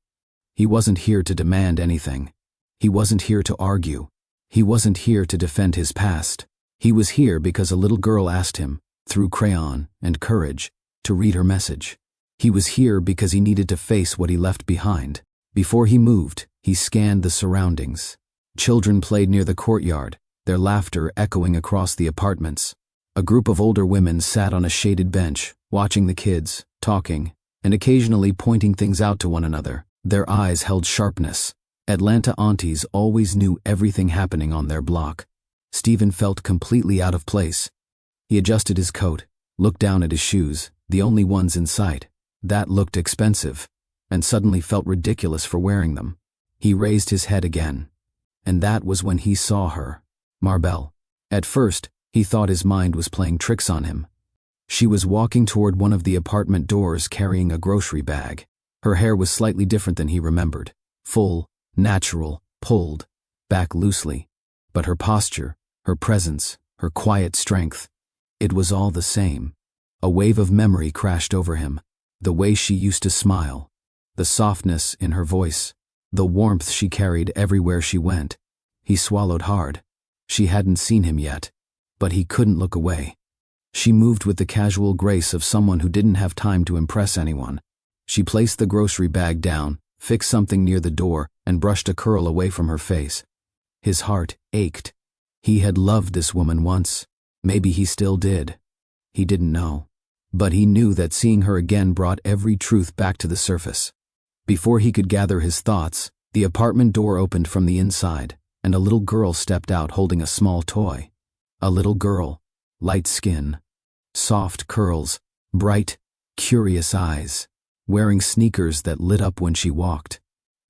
He wasn't here to demand anything. He wasn't here to argue. He wasn't here to defend his past. He was here because a little girl asked him, through crayon and courage, to read her message. He was here because he needed to face what he left behind. Before he moved, he scanned the surroundings. Children played near the courtyard, their laughter echoing across the apartments. A group of older women sat on a shaded bench, watching the kids, talking, and occasionally pointing things out to one another. Their eyes held sharpness. Atlanta aunties always knew everything happening on their block. Stephen felt completely out of place. He adjusted his coat, looked down at his shoes, the only ones in sight. That looked expensive, and suddenly felt ridiculous for wearing them. He raised his head again. And that was when he saw her, Marbell. At first, he thought his mind was playing tricks on him. She was walking toward one of the apartment doors carrying a grocery bag. Her hair was slightly different than he remembered. Full, natural, pulled back loosely. But her posture, her presence, her quiet strength, it was all the same. A wave of memory crashed over him. The way she used to smile, the softness in her voice, the warmth she carried everywhere she went. He swallowed hard. She hadn't seen him yet, but he couldn't look away. She moved with the casual grace of someone who didn't have time to impress anyone. She placed the grocery bag down, fixed something near the door, and brushed a curl away from her face. His heart ached. He had loved this woman once. Maybe he still did. He didn't know. But he knew that seeing her again brought every truth back to the surface. Before he could gather his thoughts, the apartment door opened from the inside, and a little girl stepped out holding a small toy. A little girl, light skin, soft curls, bright, curious eyes, wearing sneakers that lit up when she walked.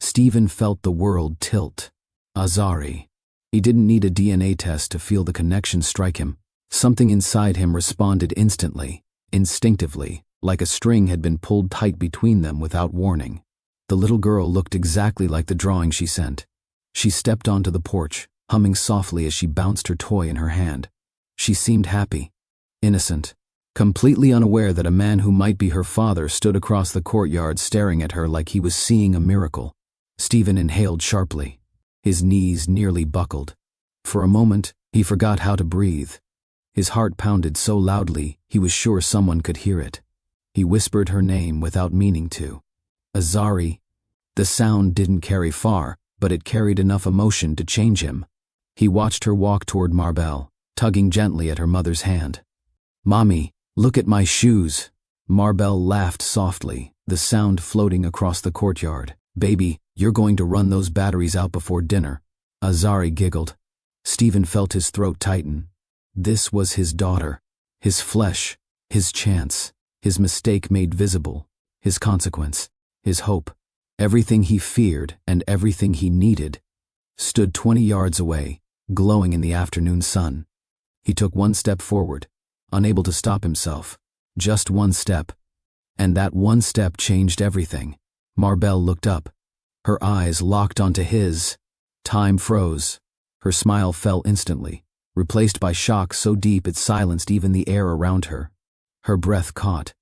Stephen felt the world tilt. Azari. He didn't need a DNA test to feel the connection strike him. Something inside him responded instantly, instinctively, like a string had been pulled tight between them without warning. The little girl looked exactly like the drawing she sent. She stepped onto the porch, humming softly as she bounced her toy in her hand. She seemed happy, innocent, completely unaware that a man who might be her father stood across the courtyard staring at her like he was seeing a miracle. Stephen inhaled sharply. His knees nearly buckled. For a moment, he forgot how to breathe. His heart pounded so loudly, he was sure someone could hear it. He whispered her name without meaning to. Azari. The sound didn't carry far, but it carried enough emotion to change him. He watched her walk toward Marbell, tugging gently at her mother's hand. "Mommy, look at my shoes." Marbell laughed softly, the sound floating across the courtyard. "Baby, you're going to run those batteries out before dinner." Azari giggled. Stephen felt his throat tighten. This was his daughter, his flesh, his chance, his mistake made visible, his consequence, his hope. Everything he feared and everything he needed stood 20 yards away, glowing in the afternoon sun. He took one step forward, unable to stop himself. Just one step. And that one step changed everything. Marbell looked up. Her eyes locked onto his. Time froze. Her smile fell instantly, replaced by shock so deep it silenced even the air around her. Her breath caught.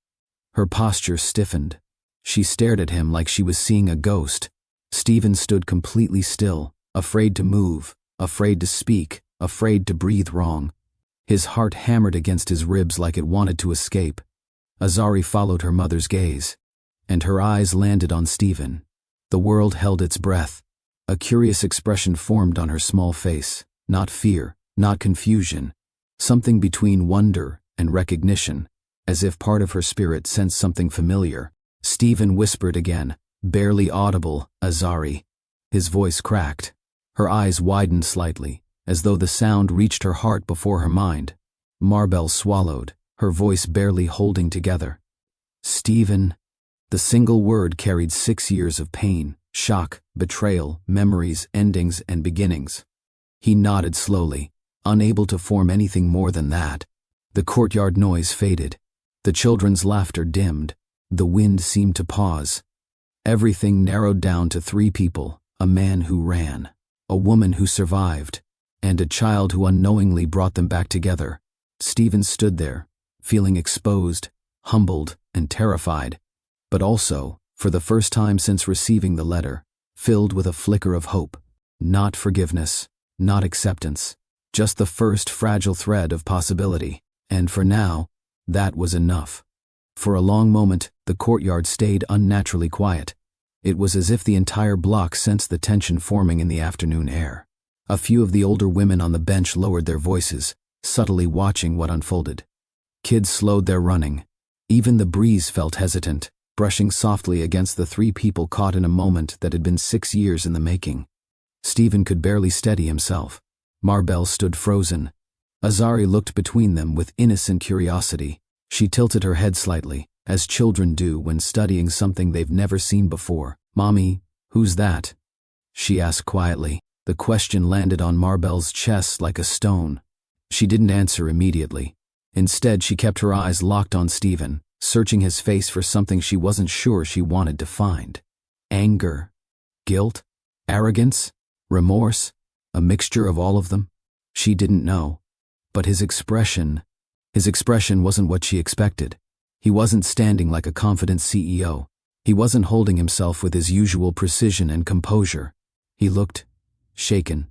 Her posture stiffened. She stared at him like she was seeing a ghost. Stephen stood completely still, afraid to move, afraid to speak, afraid to breathe wrong. His heart hammered against his ribs like it wanted to escape. Azari followed her mother's gaze, and her eyes landed on Stephen. The world held its breath. A curious expression formed on her small face, not fear, not confusion, something between wonder and recognition, as if part of her spirit sensed something familiar. Stephen whispered again, barely audible, "Azari." His voice cracked. Her eyes widened slightly, as though the sound reached her heart before her mind. Marbell swallowed, her voice barely holding together. "Stephen." The single word carried 6 years of pain, shock, betrayal, memories, endings, and beginnings. He nodded slowly, unable to form anything more than that. The courtyard noise faded. The children's laughter dimmed. The wind seemed to pause. Everything narrowed down to 3 people, a man who ran, a woman who survived, and a child who unknowingly brought them back together. Stephen stood there, feeling exposed, humbled, and terrified, but also, for the first time since receiving the letter, filled with a flicker of hope. Not forgiveness, not acceptance, just the first fragile thread of possibility. And for now, that was enough. For a long moment, the courtyard stayed unnaturally quiet. It was as if the entire block sensed the tension forming in the afternoon air. A few of the older women on the bench lowered their voices, subtly watching what unfolded. Kids slowed their running. Even the breeze felt hesitant, brushing softly against the 3 people caught in a moment that had been 6 years in the making. Stephen could barely steady himself. Marbell stood frozen. Azari looked between them with innocent curiosity. She tilted her head slightly, as children do when studying something they've never seen before. "Mommy, who's that?" she asked quietly. The question landed on Marbell's chest like a stone. She didn't answer immediately. Instead, she kept her eyes locked on Stephen, searching his face for something she wasn't sure she wanted to find. Anger, guilt, arrogance, remorse, a mixture of all of them? She didn't know. But his expression wasn't what she expected. He wasn't standing like a confident CEO. He wasn't holding himself with his usual precision and composure. He looked shaken,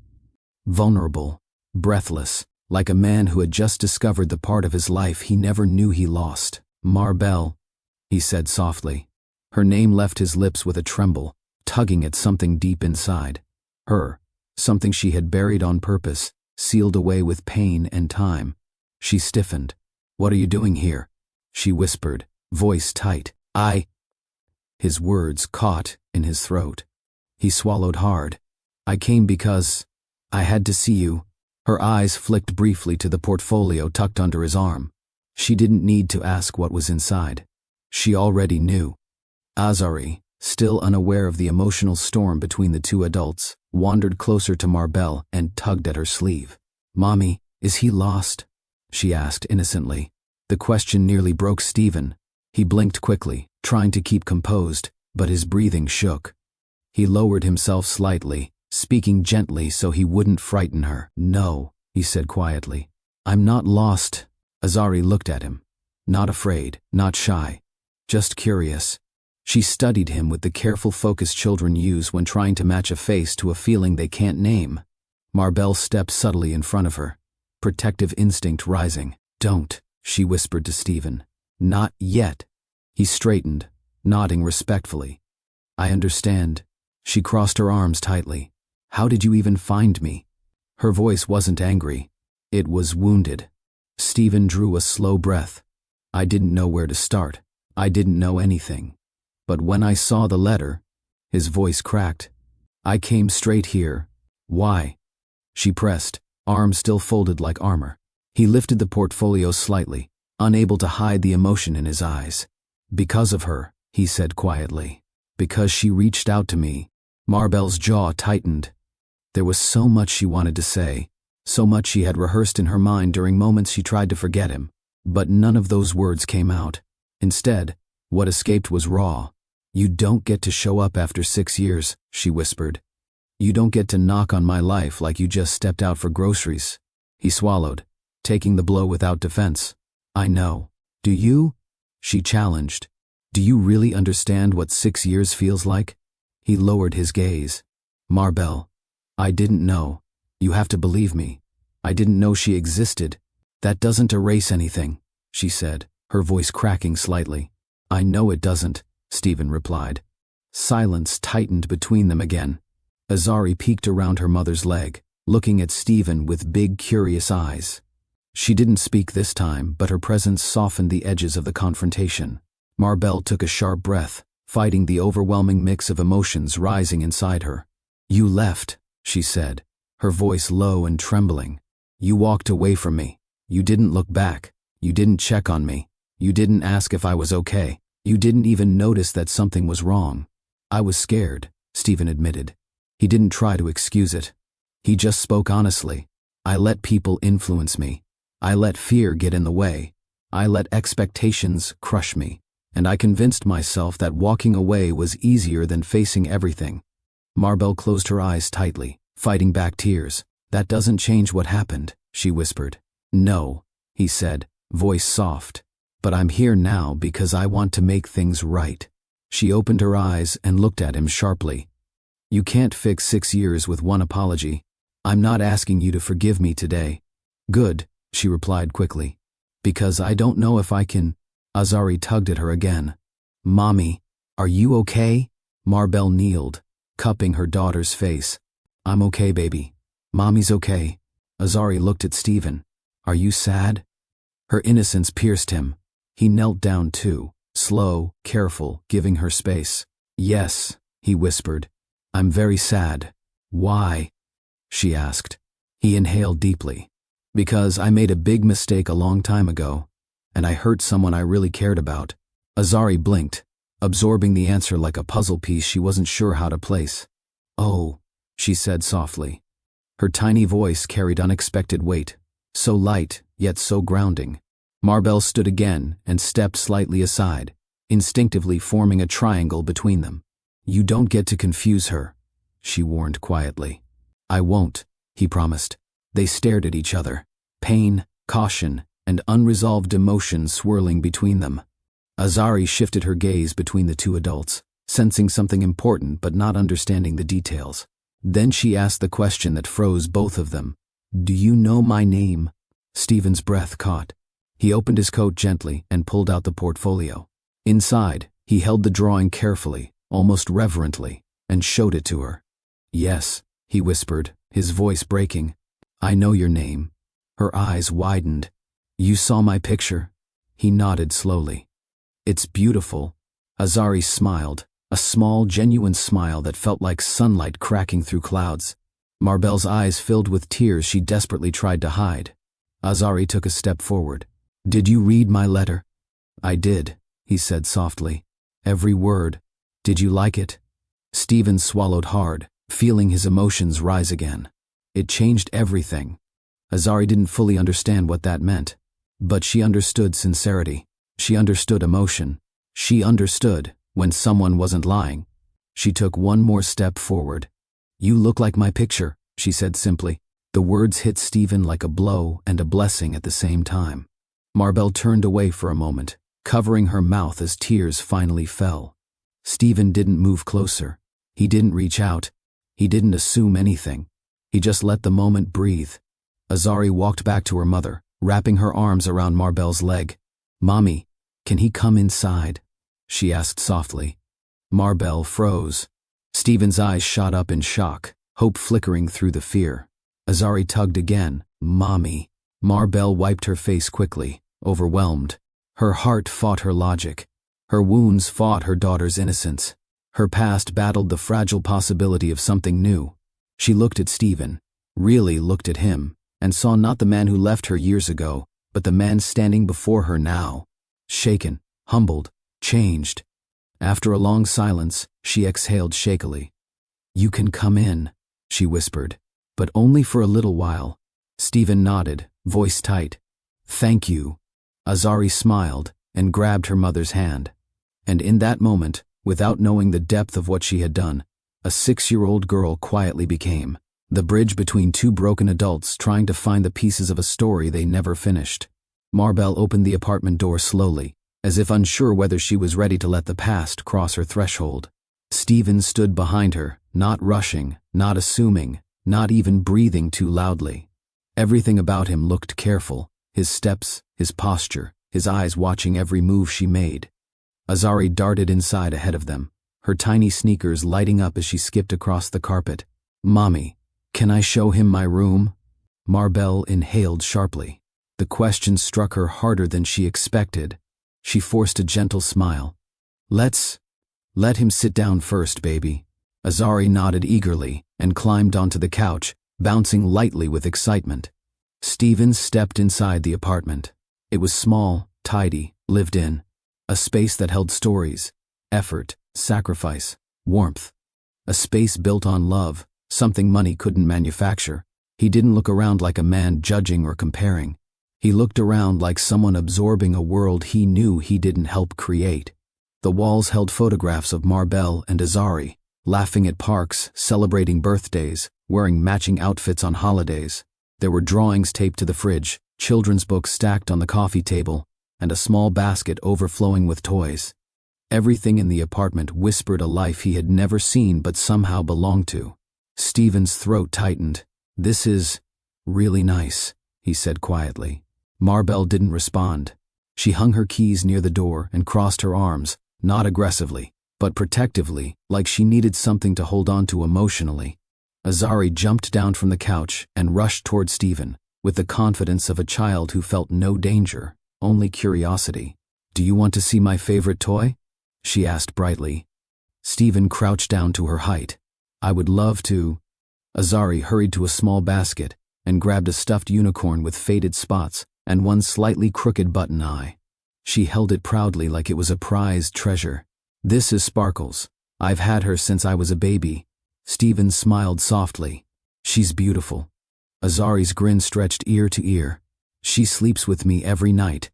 vulnerable, breathless, like a man who had just discovered the part of his life he never knew he lost. "Marbell," he said softly. Her name left his lips with a tremble, tugging at something deep inside. Something she had buried on purpose, sealed away with pain and time. She stiffened. "What are you doing here?" she whispered, voice tight. His words caught in his throat. He swallowed hard. "I came because I had to see you." Her eyes flicked briefly to the portfolio tucked under his arm. She didn't need to ask what was inside. She already knew. Azari, still unaware of the emotional storm between the two adults, wandered closer to Marbell and tugged at her sleeve. "Mommy, is he lost?" she asked innocently. The question nearly broke Stephen. He blinked quickly, trying to keep composed, but his breathing shook. He lowered himself slightly, speaking gently so he wouldn't frighten her. "No," he said quietly. "I'm not lost." Azari looked at him. Not afraid, not shy, just curious. She studied him with the careful focus children use when trying to match a face to a feeling they can't name. Marbell stepped subtly in front of her, protective instinct rising. "Don't," she whispered to Stephen. "Not yet." He straightened, nodding respectfully. "I understand." She crossed her arms tightly. "How did you even find me?" Her voice wasn't angry. It was wounded. Stephen drew a slow breath. "I didn't know where to start. I didn't know anything. But when I saw the letter," his voice cracked, "I came straight here." "Why?" She pressed, arms still folded like armor. He lifted the portfolio slightly, unable to hide the emotion in his eyes. "Because of her," he said quietly. "Because she reached out to me." Marbell's jaw tightened. There was so much she wanted to say, so much she had rehearsed in her mind during moments she tried to forget him. But none of those words came out. Instead, what escaped was raw. "You don't get to show up after 6 years," she whispered. "You don't get to knock on my life like you just stepped out for groceries." He swallowed, taking the blow without defense. "I know. Do you?" she challenged. "Do you really understand what 6 years feels like?" He lowered his gaze. "Marbell, I didn't know. You have to believe me. I didn't know she existed." "That doesn't erase anything," she said, her voice cracking slightly. "I know it doesn't," Stephen replied. Silence tightened between them again. Azari peeked around her mother's leg, looking at Stephen with big, curious eyes. She didn't speak this time, but her presence softened the edges of the confrontation. Marbell took a sharp breath, fighting the overwhelming mix of emotions rising inside her. "You left," she said, her voice low and trembling. "You walked away from me. You didn't look back. You didn't check on me. You didn't ask if I was okay. You didn't even notice that something was wrong." "I was scared," Stephen admitted. He didn't try to excuse it. He just spoke honestly. "I let people influence me. I let fear get in the way. I let expectations crush me. And I convinced myself that walking away was easier than facing everything." Marbell closed her eyes tightly, fighting back tears. "That doesn't change what happened," she whispered. "No," he said, voice soft. "But I'm here now because I want to make things right." She opened her eyes and looked at him sharply. "You can't fix 6 years with one apology. I'm not asking you to forgive me today." "Good," she replied quickly. "Because I don't know if I can." Azari tugged at her again. "Mommy, are you okay?" Marbell kneeled, cupping her daughter's face. "I'm okay, baby. Mommy's okay." Azari looked at Stephen. "Are you sad?" Her innocence pierced him. He knelt down too, slow, careful, giving her space. "Yes," he whispered. "I'm very sad." "Why?" she asked. He inhaled deeply. "Because I made a big mistake a long time ago, and I hurt someone I really cared about." Azari blinked, absorbing the answer like a puzzle piece she wasn't sure how to place. "Oh," she said softly. Her tiny voice carried unexpected weight, so light, yet so grounding. Marbell stood again and stepped slightly aside, instinctively forming a triangle between them. "You don't get to confuse her," she warned quietly. "I won't," he promised. They stared at each other, pain, caution, and unresolved emotion swirling between them. Azari shifted her gaze between the two adults, sensing something important but not understanding the details. Then she asked the question that froze both of them. "Do you know my name?" Stephen's breath caught. He opened his coat gently and pulled out the portfolio. Inside, he held the drawing carefully, almost reverently, and showed it to her. "Yes," he whispered, his voice breaking. "I know your name." Her eyes widened. "You saw my picture?" He nodded slowly. "It's beautiful." Azari smiled, a small, genuine smile that felt like sunlight cracking through clouds. Marbell's eyes filled with tears she desperately tried to hide. Azari took a step forward. "Did you read my letter?" "I did," he said softly. "Every word. Did you like it?" Stephen swallowed hard, feeling his emotions rise again. It changed everything. Azari didn't fully understand what that meant, but she understood sincerity. She understood emotion. She understood when someone wasn't lying. She took one more step forward. "You look like my picture," she said simply. The words hit Stephen like a blow and a blessing at the same time. Marbell turned away for a moment, covering her mouth as tears finally fell. Stephen didn't move closer. He didn't reach out. He didn't assume anything. He just let the moment breathe. Azari walked back to her mother, wrapping her arms around Marbell's leg. "Mommy, can he come inside?" she asked softly. Marbell froze. Stephen's eyes shot up in shock, hope flickering through the fear. Azari tugged again. "Mommy." Marbell wiped her face quickly, overwhelmed. Her heart fought her logic. Her wounds fought her daughter's innocence. Her past battled the fragile possibility of something new. She looked at Stephen, really looked at him, and saw not the man who left her years ago, but the man standing before her now. Shaken, humbled, changed. After a long silence, she exhaled shakily. "You can come in," she whispered, "but only for a little while." Stephen nodded, voice tight. "Thank you." Azari smiled and grabbed her mother's hand. And in that moment, without knowing the depth of what she had done, a 6-year-old girl quietly became the bridge between two broken adults trying to find the pieces of a story they never finished. Marbell opened the apartment door slowly, as if unsure whether she was ready to let the past cross her threshold. Stephen stood behind her, not rushing, not assuming, not even breathing too loudly. Everything about him looked careful, his steps, his posture, his eyes watching every move she made. Azari darted inside ahead of them, her tiny sneakers lighting up as she skipped across the carpet. "Mommy, can I show him my room?" Marbell inhaled sharply. The question struck her harder than she expected. She forced a gentle smile. Let him sit down first, baby." Azari nodded eagerly and climbed onto the couch, bouncing lightly with excitement. Stephen stepped inside the apartment. It was small, tidy, lived in. A space that held stories, effort, sacrifice, warmth. A space built on love, something money couldn't manufacture. He didn't look around like a man judging or comparing. He looked around like someone absorbing a world he knew he didn't help create. The walls held photographs of Marbell and Azari, laughing at parks, celebrating birthdays, wearing matching outfits on holidays. There were drawings taped to the fridge, children's books stacked on the coffee table, and a small basket overflowing with toys. Everything in the apartment whispered a life he had never seen but somehow belonged to. Stephen's throat tightened. "This is really nice," he said quietly. Marbell didn't respond. She hung her keys near the door and crossed her arms, not aggressively, but protectively, like she needed something to hold on to emotionally. Azari jumped down from the couch and rushed toward Stephen, with the confidence of a child who felt no danger, only curiosity. "Do you want to see my favorite toy?" she asked brightly. Stephen crouched down to her height. "I would love to." Azari hurried to a small basket and grabbed a stuffed unicorn with faded spots and one slightly crooked button eye. She held it proudly like it was a prized treasure. "This is Sparkles. I've had her since I was a baby." Stephen smiled softly. "She's beautiful." Azari's grin stretched ear to ear. "She sleeps with me every night.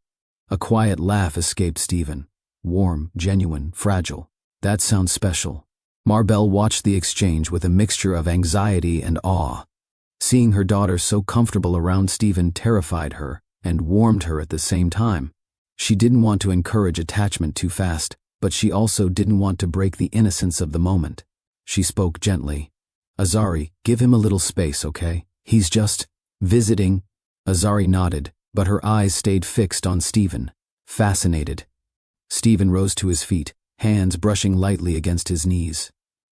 A quiet laugh escaped Stephen. Warm, genuine, fragile. That sounds special. Marbell watched the exchange with a mixture of anxiety and awe. Seeing her daughter so comfortable around Stephen terrified her and warmed her at the same time. She didn't want to encourage attachment too fast, but she also didn't want to break the innocence of the moment. She spoke gently. Azari, give him a little space, okay? He's just visiting. Azari nodded, but her eyes stayed fixed on Stephen, fascinated. Stephen rose to his feet, hands brushing lightly against his knees.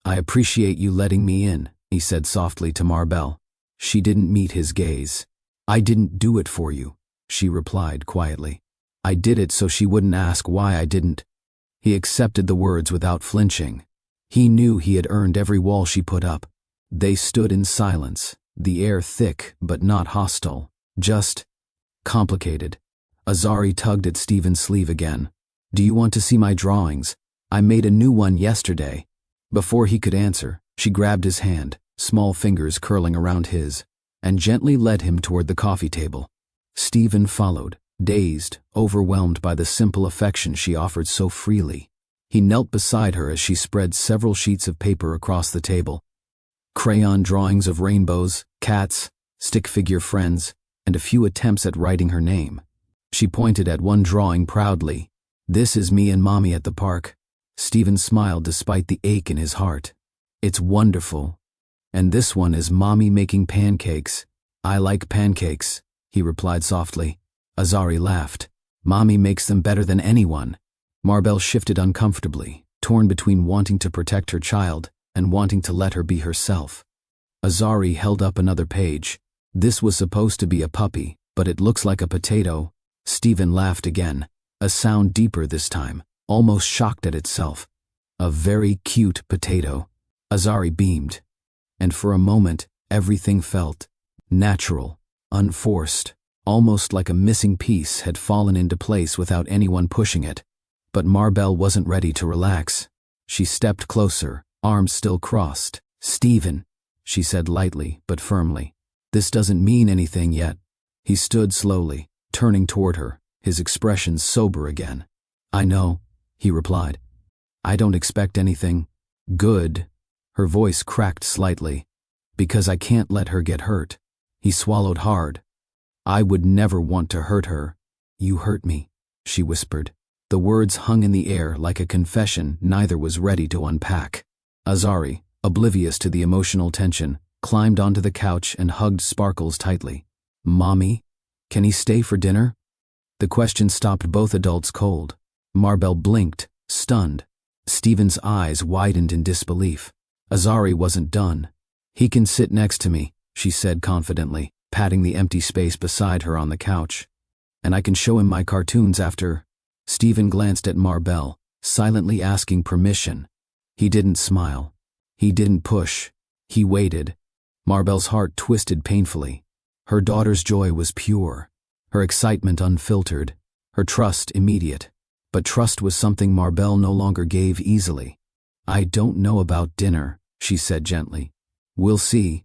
I appreciate you letting me in, he said softly to Marbell. She didn't meet his gaze. I didn't do it for you, she replied quietly. I did it so she wouldn't ask why I didn't. He accepted the words without flinching. He knew he had earned every wall she put up. They stood in silence, the air thick but not hostile, just complicated. Azari tugged at Stephen's sleeve again. Do you want to see my drawings? I made a new one yesterday. Before he could answer, she grabbed his hand, small fingers curling around his, and gently led him toward the coffee table. Stephen followed, dazed, overwhelmed by the simple affection she offered so freely. He knelt beside her as she spread several sheets of paper across the table. Crayon drawings of rainbows, cats, stick figure friends, and a few attempts at writing her name. She pointed at one drawing proudly. This is me and Mommy at the park. Stephen smiled despite the ache in his heart. It's wonderful. And this one is Mommy making pancakes. I like pancakes, he replied softly. Azari laughed. Mommy makes them better than anyone. Marbell shifted uncomfortably, torn between wanting to protect her child and wanting to let her be herself. Azari held up another page. This was supposed to be a puppy, but it looks like a potato. Stephen laughed again, a sound deeper this time, almost shocked at itself. A very cute potato. Azari beamed. And for a moment, everything felt natural, unforced, almost like a missing piece had fallen into place without anyone pushing it. But Marbell wasn't ready to relax. She stepped closer, arms still crossed. Stephen, she said lightly but firmly. This doesn't mean anything yet. He stood slowly, turning toward her, his expression sober again. I know, he replied. I don't expect anything good. Her voice cracked slightly. Because I can't let her get hurt. He swallowed hard. I would never want to hurt her. You hurt me, she whispered. The words hung in the air like a confession neither was ready to unpack. Azari, oblivious to the emotional tension, climbed onto the couch and hugged Sparkles tightly. Mommy? Can he stay for dinner? The question stopped both adults cold. Marbell blinked, stunned. Stephen's eyes widened in disbelief. Azari wasn't done. He can sit next to me, she said confidently, patting the empty space beside her on the couch. And I can show him my cartoons after. Stephen glanced at Marbell, silently asking permission. He didn't smile. He didn't push. He waited. Marbell's heart twisted painfully. Her daughter's joy was pure, her excitement unfiltered, her trust immediate. But trust was something Marbell no longer gave easily. I don't know about dinner, she said gently. We'll see.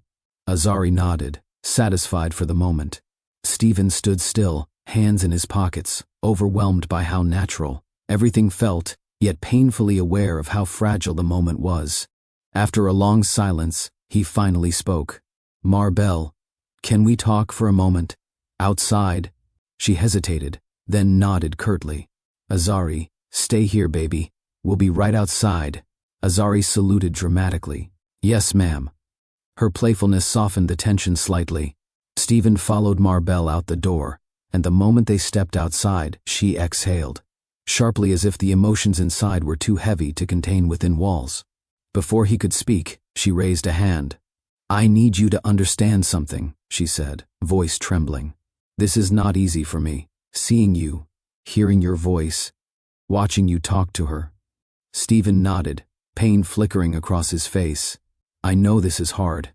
Azari nodded, satisfied for the moment. Stephen stood still, hands in his pockets, overwhelmed by how natural everything felt, yet painfully aware of how fragile the moment was. After a long silence, he finally spoke. Marbell, can we talk for a moment? Outside? She hesitated, then nodded curtly. Azari, stay here, baby. We'll be right outside. Azari saluted dramatically. Yes, ma'am. Her playfulness softened the tension slightly. Stephen followed Marbell out the door, and the moment they stepped outside, she exhaled, sharply as if the emotions inside were too heavy to contain within walls. Before he could speak, she raised a hand. I need you to understand something, she said, voice trembling. This is not easy for me, seeing you, hearing your voice, watching you talk to her. Stephen nodded, pain flickering across his face. I know this is hard.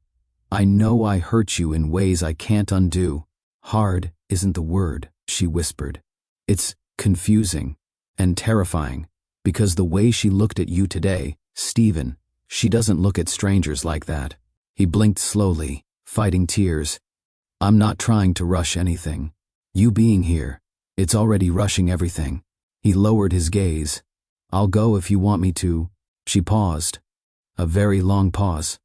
I know I hurt you in ways I can't undo. Hard isn't the word, she whispered. It's confusing and terrifying, because the way she looked at you today, Stephen, she doesn't look at strangers like that. He blinked slowly, fighting tears. I'm not trying to rush anything. You being here, It's already rushing everything. He lowered his gaze. I'll go if you want me to. She paused. A very long pause.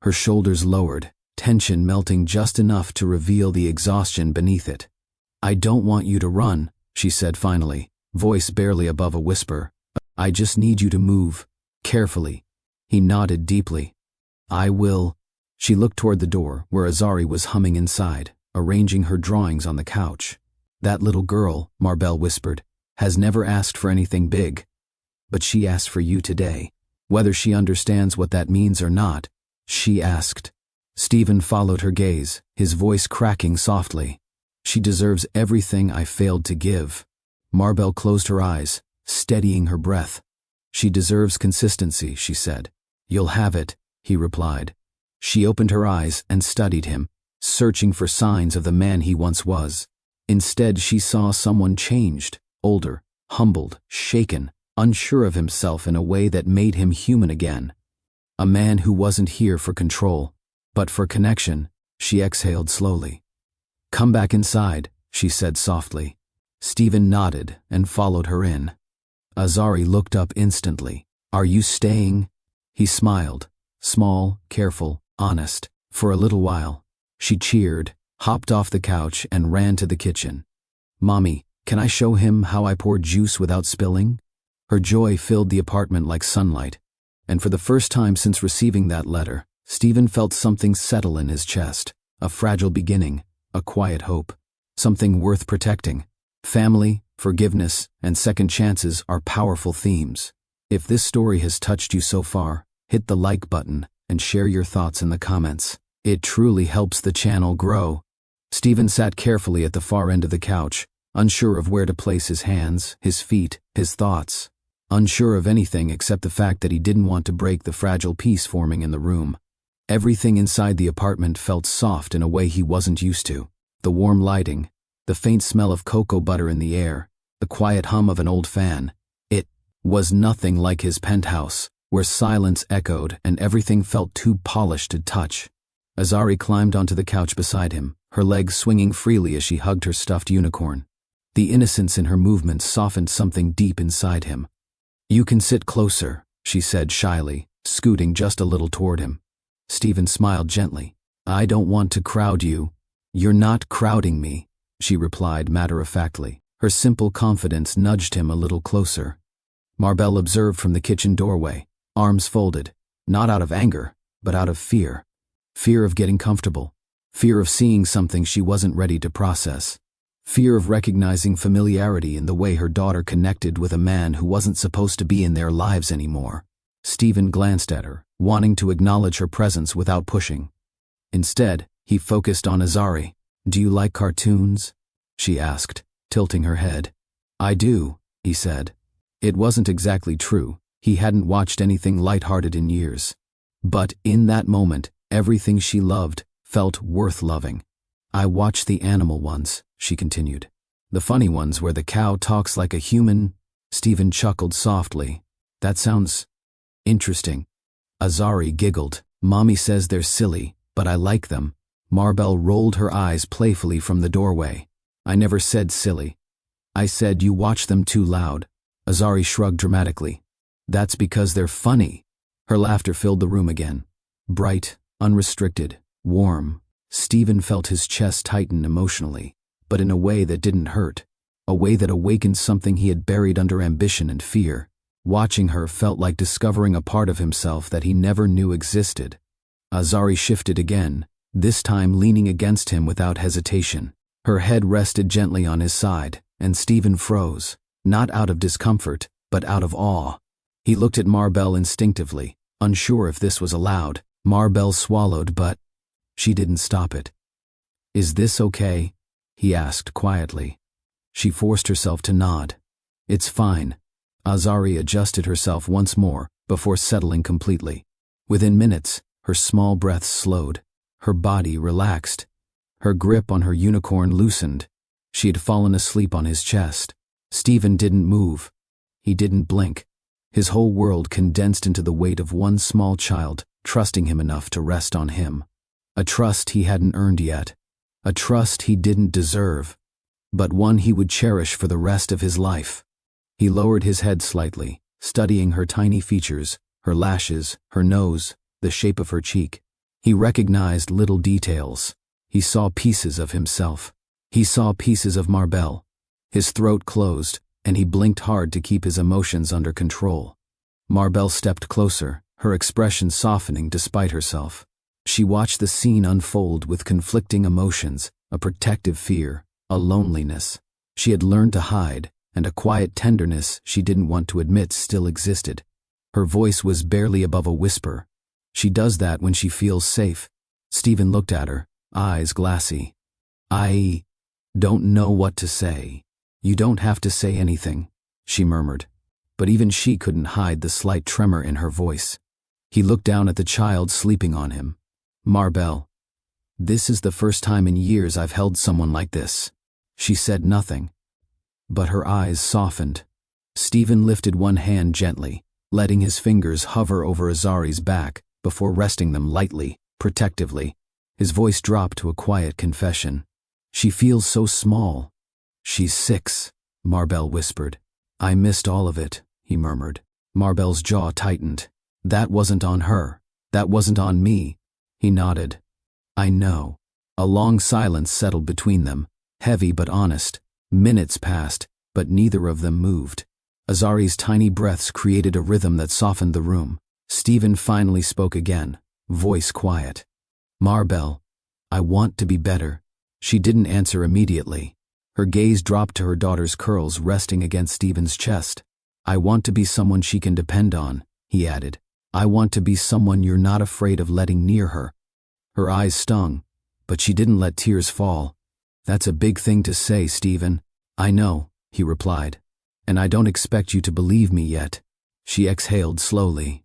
Her shoulders lowered, tension melting just enough to reveal the exhaustion beneath it. I don't want you to run, she said finally, voice barely above a whisper. I just need you to move. Carefully. He nodded deeply. I will. She looked toward the door, where Azari was humming inside, arranging her drawings on the couch. That little girl, Marbell whispered, has never asked for anything big. But she asked for you today. Whether she understands what that means or not, she asked. Stephen followed her gaze, his voice cracking softly. She deserves everything I failed to give. Marbell closed her eyes, steadying her breath. She deserves consistency, she said. You'll have it, he replied. She opened her eyes and studied him, searching for signs of the man he once was. Instead, she saw someone changed, older, humbled, shaken, unsure of himself in a way that made him human again. A man who wasn't here for control, but for connection. She exhaled slowly. Come back inside, she said softly. Stephen nodded and followed her in. Azari looked up instantly. Are you staying? He smiled, small, careful, honest. For a little while. She cheered, hopped off the couch and ran to the kitchen. Mommy, can I show him how I pour juice without spilling? Her joy filled the apartment like sunlight. And for the first time since receiving that letter, Stephen felt something settle in his chest. A fragile beginning, a quiet hope. Something worth protecting. Family, forgiveness, and second chances are powerful themes. If this story has touched you so far, hit the like button and share your thoughts in the comments. It truly helps the channel grow. Stephen sat carefully at the far end of the couch, unsure of where to place his hands, his feet, his thoughts. Unsure of anything except the fact that he didn't want to break the fragile peace forming in the room. Everything inside the apartment felt soft in a way he wasn't used to. The warm lighting, the faint smell of cocoa butter in the air, the quiet hum of an old fan. It was nothing like his penthouse, where silence echoed and everything felt too polished to touch. Azari climbed onto the couch beside him, her legs swinging freely as she hugged her stuffed unicorn. The innocence in her movements softened something deep inside him. You can sit closer, she said shyly, scooting just a little toward him. Stephen smiled gently. I don't want to crowd you. You're not crowding me, she replied matter-of-factly. Her simple confidence nudged him a little closer. Marbell observed from the kitchen doorway, arms folded, not out of anger, but out of fear. Fear of getting comfortable. Fear of seeing something she wasn't ready to process. Fear of recognizing familiarity in the way her daughter connected with a man who wasn't supposed to be in their lives anymore. Stephen glanced at her, wanting to acknowledge her presence without pushing. Instead, he focused on Azari. Do you like cartoons? She asked, tilting her head. I do, he said. It wasn't exactly true. He hadn't watched anything lighthearted in years. But in that moment, everything she loved felt worth loving. I watched the animal ones, she continued. The funny ones where the cow talks like a human. Stephen chuckled softly. That sounds interesting. Azari giggled. Mommy says they're silly, but I like them. Marbell rolled her eyes playfully from the doorway. I never said silly. I said you watch them too loud. Azari shrugged dramatically. That's because they're funny. Her laughter filled the room again. Bright, unrestricted, warm. Stephen felt his chest tighten emotionally, but in a way that didn't hurt. A way that awakened something he had buried under ambition and fear. Watching her felt like discovering a part of himself that he never knew existed. Azari shifted again, this time leaning against him without hesitation. Her head rested gently on his side, and Stephen froze, not out of discomfort, but out of awe. He looked at Marbell instinctively, unsure if this was allowed. Marbell swallowed, but she didn't stop it. Is this okay? He asked quietly. She forced herself to nod. It's fine. Azari adjusted herself once more before settling completely. Within minutes, her small breaths slowed. Her body relaxed. Her grip on her unicorn loosened. She had fallen asleep on his chest. Stephen didn't move. He didn't blink. His whole world condensed into the weight of one small child, trusting him enough to rest on him. A trust he hadn't earned yet. A trust he didn't deserve. but one he would cherish for the rest of his life. He lowered his head slightly, studying her tiny features, her lashes, her nose, the shape of her cheek. He recognized little details. He saw pieces of himself. He saw pieces of Marbell. His throat closed, and he blinked hard to keep his emotions under control. Marbell stepped closer, her expression softening despite herself. She watched the scene unfold with conflicting emotions, a protective fear, a loneliness she had learned to hide, and a quiet tenderness she didn't want to admit still existed. Her voice was barely above a whisper. She does that when she feels safe. Stephen looked at her, eyes glassy. I don't know what to say. You don't have to say anything, she murmured. But even she couldn't hide the slight tremor in her voice. He looked down at the child sleeping on him. Marbell, this is the first time in years I've held someone like this. She said nothing, but her eyes softened. Stephen lifted one hand gently, letting his fingers hover over Azari's back before resting them lightly, protectively. His voice dropped to a quiet confession. She feels so small. She's 6, Marbell whispered. I missed all of it, he murmured. Marbell's jaw tightened. That wasn't on her. That wasn't on me. He nodded. I know. A long silence settled between them, heavy but honest. Minutes passed, but neither of them moved. Azari's tiny breaths created a rhythm that softened the room. Stephen finally spoke again, voice quiet. Marbell, I want to be better. She didn't answer immediately. Her gaze dropped to her daughter's curls resting against Stephen's chest. I want to be someone she can depend on, he added. I want to be someone you're not afraid of letting near her. Her eyes stung, but she didn't let tears fall. That's a big thing to say, Stephen. I know, he replied. And I don't expect you to believe me yet. She exhaled slowly.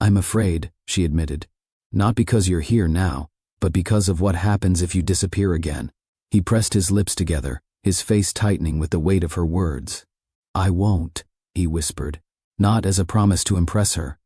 I'm afraid, she admitted. Not because you're here now, but because of what happens if you disappear again. He pressed his lips together, his face tightening with the weight of her words. I won't, he whispered, not as a promise to impress her,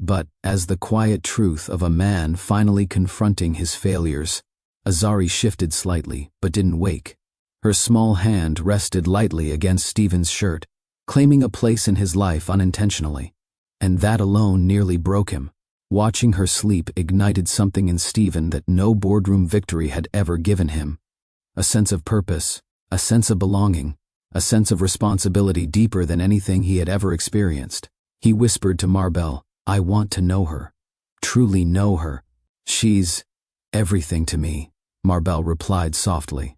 but as the quiet truth of a man finally confronting his failures. Azari shifted slightly, but didn't wake. Her small hand rested lightly against Stephen's shirt, claiming a place in his life unintentionally. And that alone nearly broke him. Watching her sleep ignited something in Stephen that no boardroom victory had ever given him. A sense of purpose, a sense of belonging, a sense of responsibility deeper than anything he had ever experienced. He whispered to Marbell, I want to know her. Truly know her. She's everything to me, Marbell replied softly.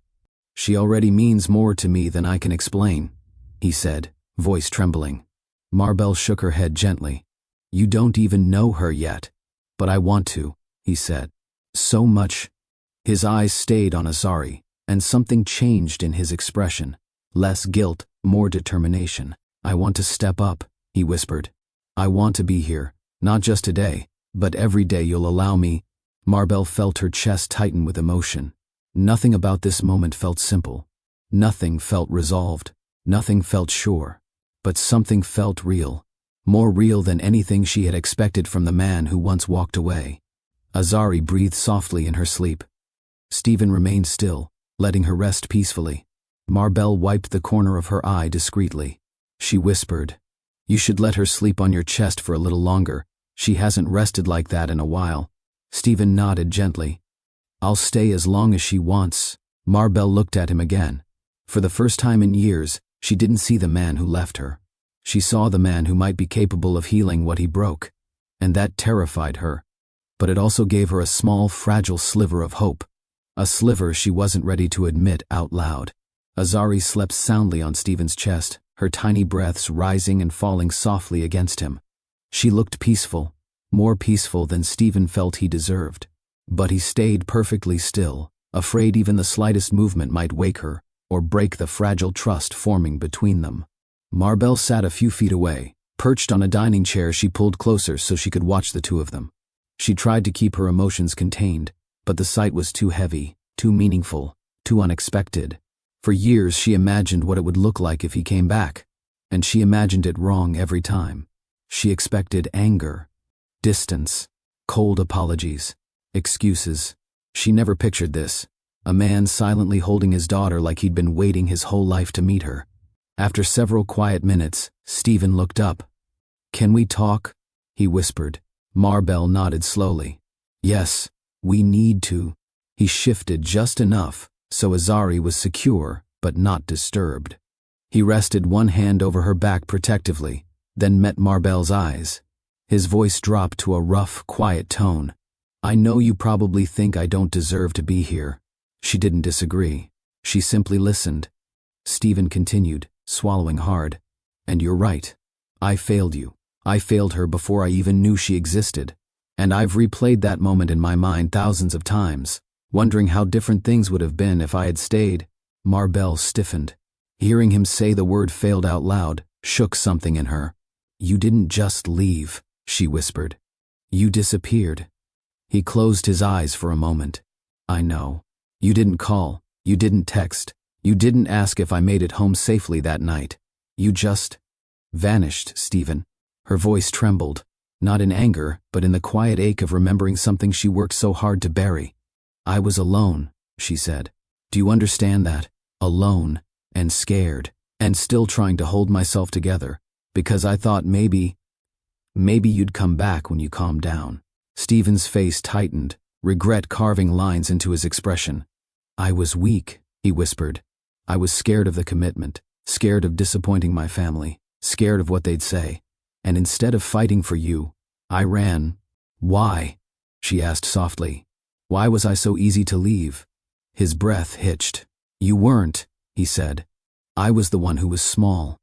She already means more to me than I can explain, he said, voice trembling. Marbell shook her head gently. You don't even know her yet. But I want to, he said. So much. His eyes stayed on Azari, and something changed in his expression. Less guilt, more determination. I want to step up, he whispered. I want to be here, not just today, but every day you'll allow me. Marbell felt her chest tighten with emotion. Nothing about this moment felt simple. Nothing felt resolved. Nothing felt sure. But something felt real. More real than anything she had expected from the man who once walked away. Azari breathed softly in her sleep. Stephen remained still, letting her rest peacefully. Marbell wiped the corner of her eye discreetly. She whispered, You should let her sleep on your chest for a little longer. She hasn't rested like that in a while. Stephen nodded gently. I'll stay as long as she wants. Marbell looked at him again. For the first time in years, she didn't see the man who left her. She saw the man who might be capable of healing what he broke. And that terrified her. But it also gave her a small, fragile sliver of hope. A sliver she wasn't ready to admit out loud. Azari slept soundly on Stephen's chest, her tiny breaths rising and falling softly against him. She looked peaceful, more peaceful than Stephen felt he deserved. But he stayed perfectly still, afraid even the slightest movement might wake her, or break the fragile trust forming between them. Marbell sat a few feet away, perched on a dining chair she pulled closer so she could watch the two of them. She tried to keep her emotions contained, but the sight was too heavy, too meaningful, too unexpected. For years she imagined what it would look like if he came back, and she imagined it wrong every time. She expected anger, distance, cold apologies, excuses. She never pictured this. A man silently holding his daughter like he'd been waiting his whole life to meet her. After several quiet minutes, Stephen looked up. "Can we talk?" he whispered. Marbell nodded slowly. "Yes, we need to." He shifted just enough so Azari was secure but not disturbed. He rested one hand over her back protectively, then met Marbell's eyes. His voice dropped to a rough, quiet tone. "I know you probably think I don't deserve to be here." She didn't disagree. She simply listened. Stephen continued, swallowing hard. "And you're right. I failed you. I failed her before I even knew she existed. And I've replayed that moment in my mind thousands of times, wondering how different things would have been if I had stayed." Marbell stiffened. Hearing him say the word failed out loud shook something in her. "You didn't just leave," she whispered. "You disappeared." He closed his eyes for a moment. "I know. You didn't call. You didn't text. You didn't ask if I made it home safely that night. You just vanished, Stephen." Her voice trembled, not in anger, but in the quiet ache of remembering something she worked so hard to bury. "I was alone," she said. "Do you understand that? Alone, and scared, and still trying to hold myself together, because I thought maybe you'd come back when you calmed down." Stephen's face tightened, regret carving lines into his expression. "I was weak," he whispered. "I was scared of the commitment, scared of disappointing my family, scared of what they'd say. And instead of fighting for you, I ran." "Why?" she asked softly. "Why was I so easy to leave?" His breath hitched. "You weren't," he said. "I was the one who was small.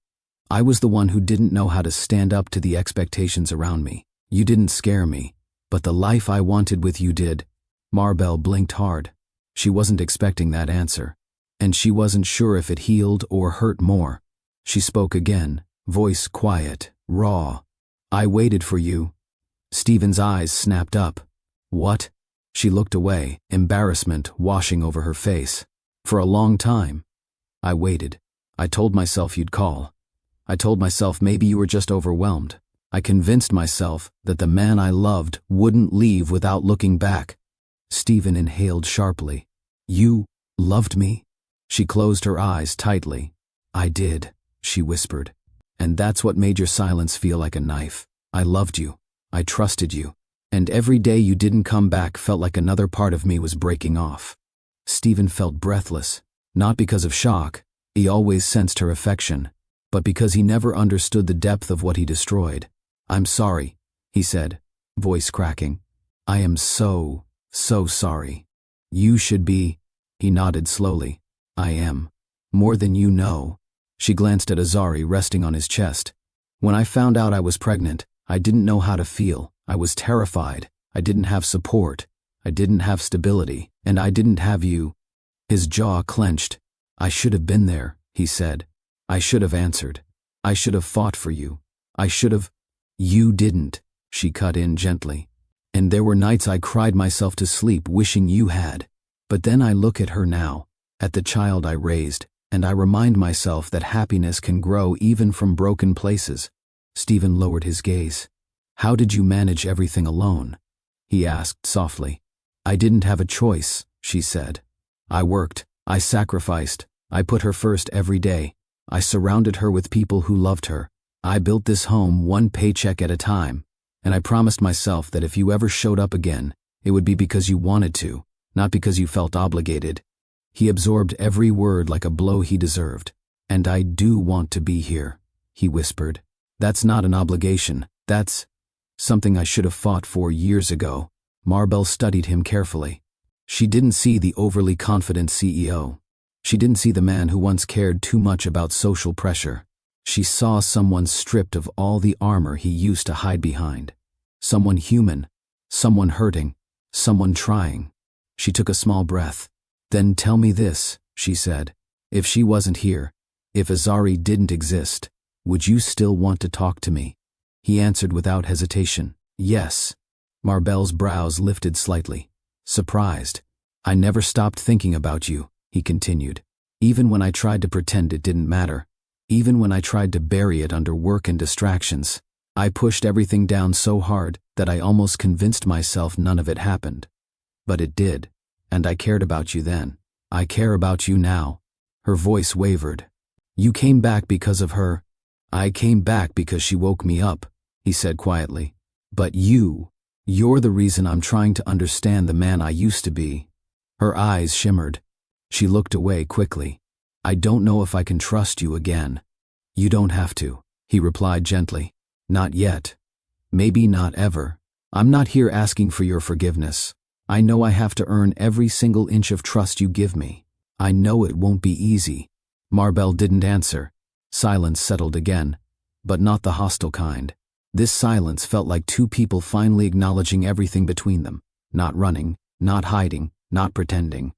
I was the one who didn't know how to stand up to the expectations around me. You didn't scare me, but the life I wanted with you did." Marbell blinked hard. She wasn't expecting that answer, and she wasn't sure if it healed or hurt more. She spoke again, voice quiet, raw. "I waited for you." Stephen's eyes snapped up. "What?" She looked away, embarrassment washing over her face. "For a long time. I waited. I told myself you'd call. I told myself maybe you were just overwhelmed. I convinced myself that the man I loved wouldn't leave without looking back." Stephen inhaled sharply. "You loved me?" She closed her eyes tightly. "I did," she whispered. "And that's what made your silence feel like a knife. I loved you. I trusted you. And every day you didn't come back felt like another part of me was breaking off." Stephen felt breathless, not because of shock. He always sensed her affection, but because he never understood the depth of what he destroyed. "I'm sorry," he said, voice cracking. "I am so sorry. You should be." He nodded slowly. "I am. More than you know." She glanced at Azari resting on his chest. "When I found out I was pregnant, I didn't know how to feel. I was terrified. I didn't have support. I didn't have stability. And I didn't have you." His jaw clenched. "I should have been there," he said. "I should have answered. I should have fought for you. I should have—" "You didn't," she cut in gently. "And there were nights I cried myself to sleep wishing you had. But then I look at her now, at the child I raised, and I remind myself that happiness can grow even from broken places." Stephen lowered his gaze. "How did you manage everything alone?" he asked softly. "I didn't have a choice," she said. "I worked. I sacrificed. I put her first every day. I surrounded her with people who loved her. I built this home one paycheck at a time. And I promised myself that if you ever showed up again, it would be because you wanted to, not because you felt obligated." He absorbed every word like a blow he deserved. "And I do want to be here," he whispered. "That's not an obligation. That's something I should have fought for years ago." Marbell studied him carefully. She didn't see the overly confident CEO. She didn't see the man who once cared too much about social pressure. She saw someone stripped of all the armor he used to hide behind. Someone human, someone hurting, someone trying. She took a small breath. "Then tell me this," she said. "If she wasn't here, if Azari didn't exist, would you still want to talk to me?" He answered without hesitation. "Yes." Marbell's brows lifted slightly. Surprised. "I never stopped thinking about you," he continued. "Even when I tried to pretend it didn't matter. Even when I tried to bury it under work and distractions. I pushed everything down so hard that I almost convinced myself none of it happened. But it did, and I cared about you then. I care about you now. Her voice wavered. You came back because of her. I came back because she woke me up, he said quietly. But you're the reason I'm trying to understand the man I used to be. Her eyes shimmered. She looked away quickly. I don't know if I can trust you again. You don't have to, he replied gently. Not yet. Maybe not ever. I'm not here asking for your forgiveness. I know I have to earn every single inch of trust you give me. I know it won't be easy. Marbell didn't answer. Silence settled again, but not the hostile kind. This silence felt like two people finally acknowledging everything between them. Not running, not hiding, not pretending.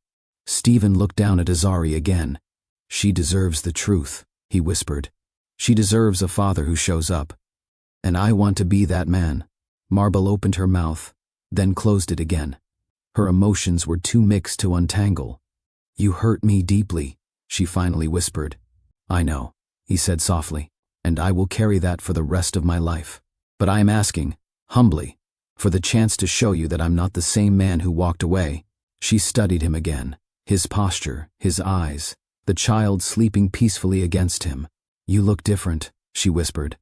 Stephen looked down at Azari again. She deserves the truth, he whispered. She deserves a father who shows up. And I want to be that man. Marbell opened her mouth, then closed it again. Her emotions were too mixed to untangle. You hurt me deeply, she finally whispered. I know, he said softly, and I will carry that for the rest of my life. But I am asking, humbly, for the chance to show you that I'm not the same man who walked away. She studied him again, his posture, his eyes, the child sleeping peacefully against him. You look different, she whispered.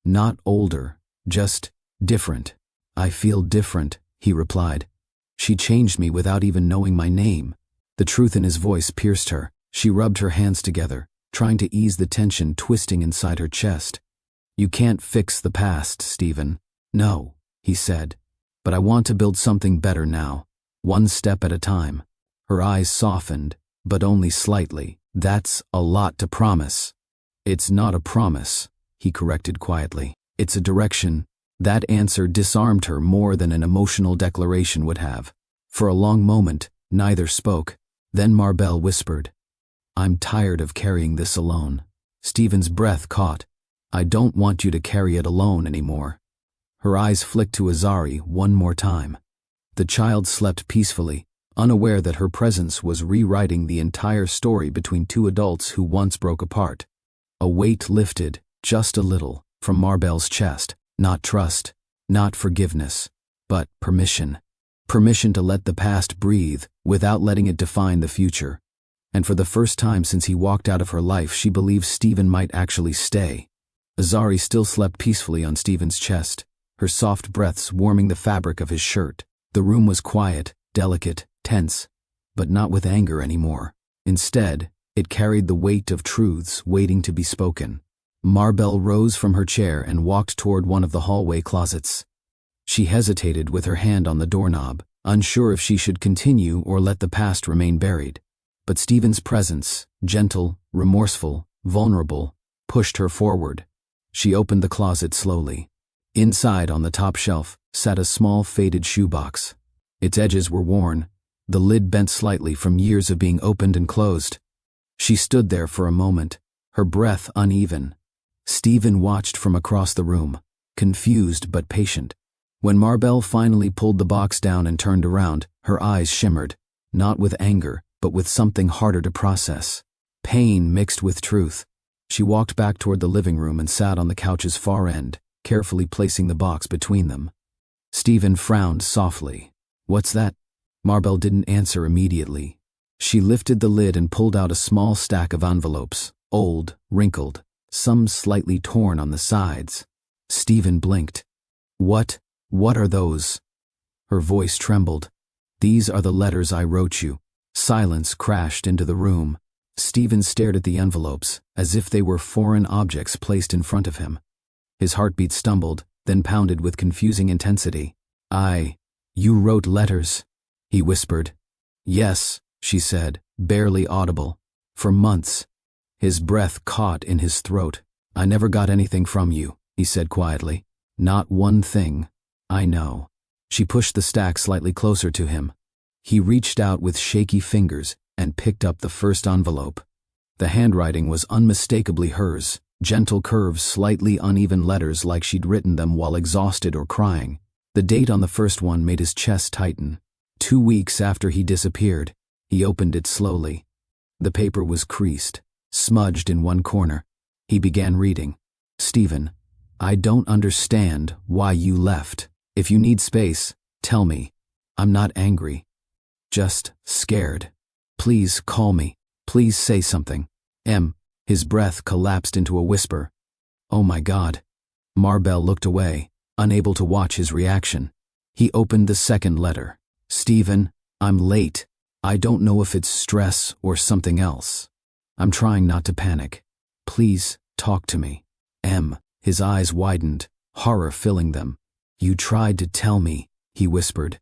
Not older, just different. I feel different, he replied. She changed me without even knowing my name. The truth in his voice pierced her. She rubbed her hands together, trying to ease the tension twisting inside her chest. You can't fix the past, Stephen. No, he said. But I want to build something better now, one step at a time. Her eyes softened, but only slightly. That's a lot to promise. It's not a promise, he corrected quietly. It's a direction. That answer disarmed her more than an emotional declaration would have. For a long moment, neither spoke. Then Marbell whispered, I'm tired of carrying this alone. Stephen's breath caught. I don't want you to carry it alone anymore. Her eyes flicked to Azari one more time. The child slept peacefully, unaware that her presence was rewriting the entire story between two adults who once broke apart. A weight lifted, just a little, from Marbell's chest. Not trust, not forgiveness, but permission. Permission to let the past breathe without letting it define the future. And for the first time since he walked out of her life, she believed Stephen might actually stay. Azari still slept peacefully on Stephen's chest, her soft breaths warming the fabric of his shirt. The room was quiet, delicate, tense, but not with anger anymore. Instead, it carried the weight of truths waiting to be spoken. Marbell rose from her chair and walked toward one of the hallway closets. She hesitated with her hand on the doorknob, unsure if she should continue or let the past remain buried. But Stephen's presence, gentle, remorseful, vulnerable, pushed her forward. She opened the closet slowly. Inside, on the top shelf, sat a small faded shoebox. Its edges were worn, the lid bent slightly from years of being opened and closed. She stood there for a moment, her breath uneven. Stephen watched from across the room, confused but patient. When Marbell finally pulled the box down and turned around, her eyes shimmered, not with anger, but with something harder to process. Pain mixed with truth. She walked back toward the living room and sat on the couch's far end, carefully placing the box between them. Stephen frowned softly. What's that? Marbell didn't answer immediately. She lifted the lid and pulled out a small stack of envelopes, old, wrinkled, some slightly torn on the sides. Stephen blinked. What are those? Her voice trembled. These are the letters I wrote you. Silence crashed into the room. Stephen stared at the envelopes, as if they were foreign objects placed in front of him. His heartbeat stumbled, then pounded with confusing intensity. You wrote letters, he whispered. Yes, she said, barely audible. For months. His breath caught in his throat. I never got anything from you, he said quietly. Not one thing. I know. She pushed the stack slightly closer to him. He reached out with shaky fingers and picked up the first envelope. The handwriting was unmistakably hers, gentle curves, slightly uneven letters like she'd written them while exhausted or crying. The date on the first one made his chest tighten. 2 weeks after he disappeared. He opened it slowly. The paper was creased, smudged in one corner. He began reading. Stephen, I don't understand why you left. If you need space, tell me. I'm not angry. Just scared. Please call me. Please say something. His breath collapsed into a whisper. Oh my God. Marbell looked away, unable to watch his reaction. He opened the second letter. Stephen, I'm late. I don't know if it's stress or something else. I'm trying not to panic. Please talk to me. His eyes widened, horror filling them. You tried to tell me, he whispered.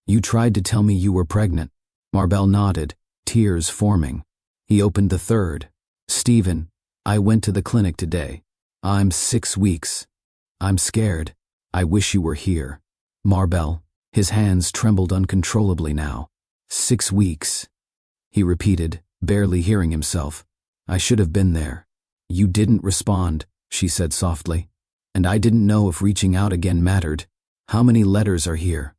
You tried to tell me you were pregnant. Marbell nodded, tears forming. He opened the third. Stephen, I went to the clinic today. I'm 6 weeks. I'm scared. I wish you were here. Marbell, his hands trembled uncontrollably now. 6 weeks. He repeated, barely hearing himself. I should have been there. You didn't respond, she said softly. And I didn't know if reaching out again mattered. How many letters are here?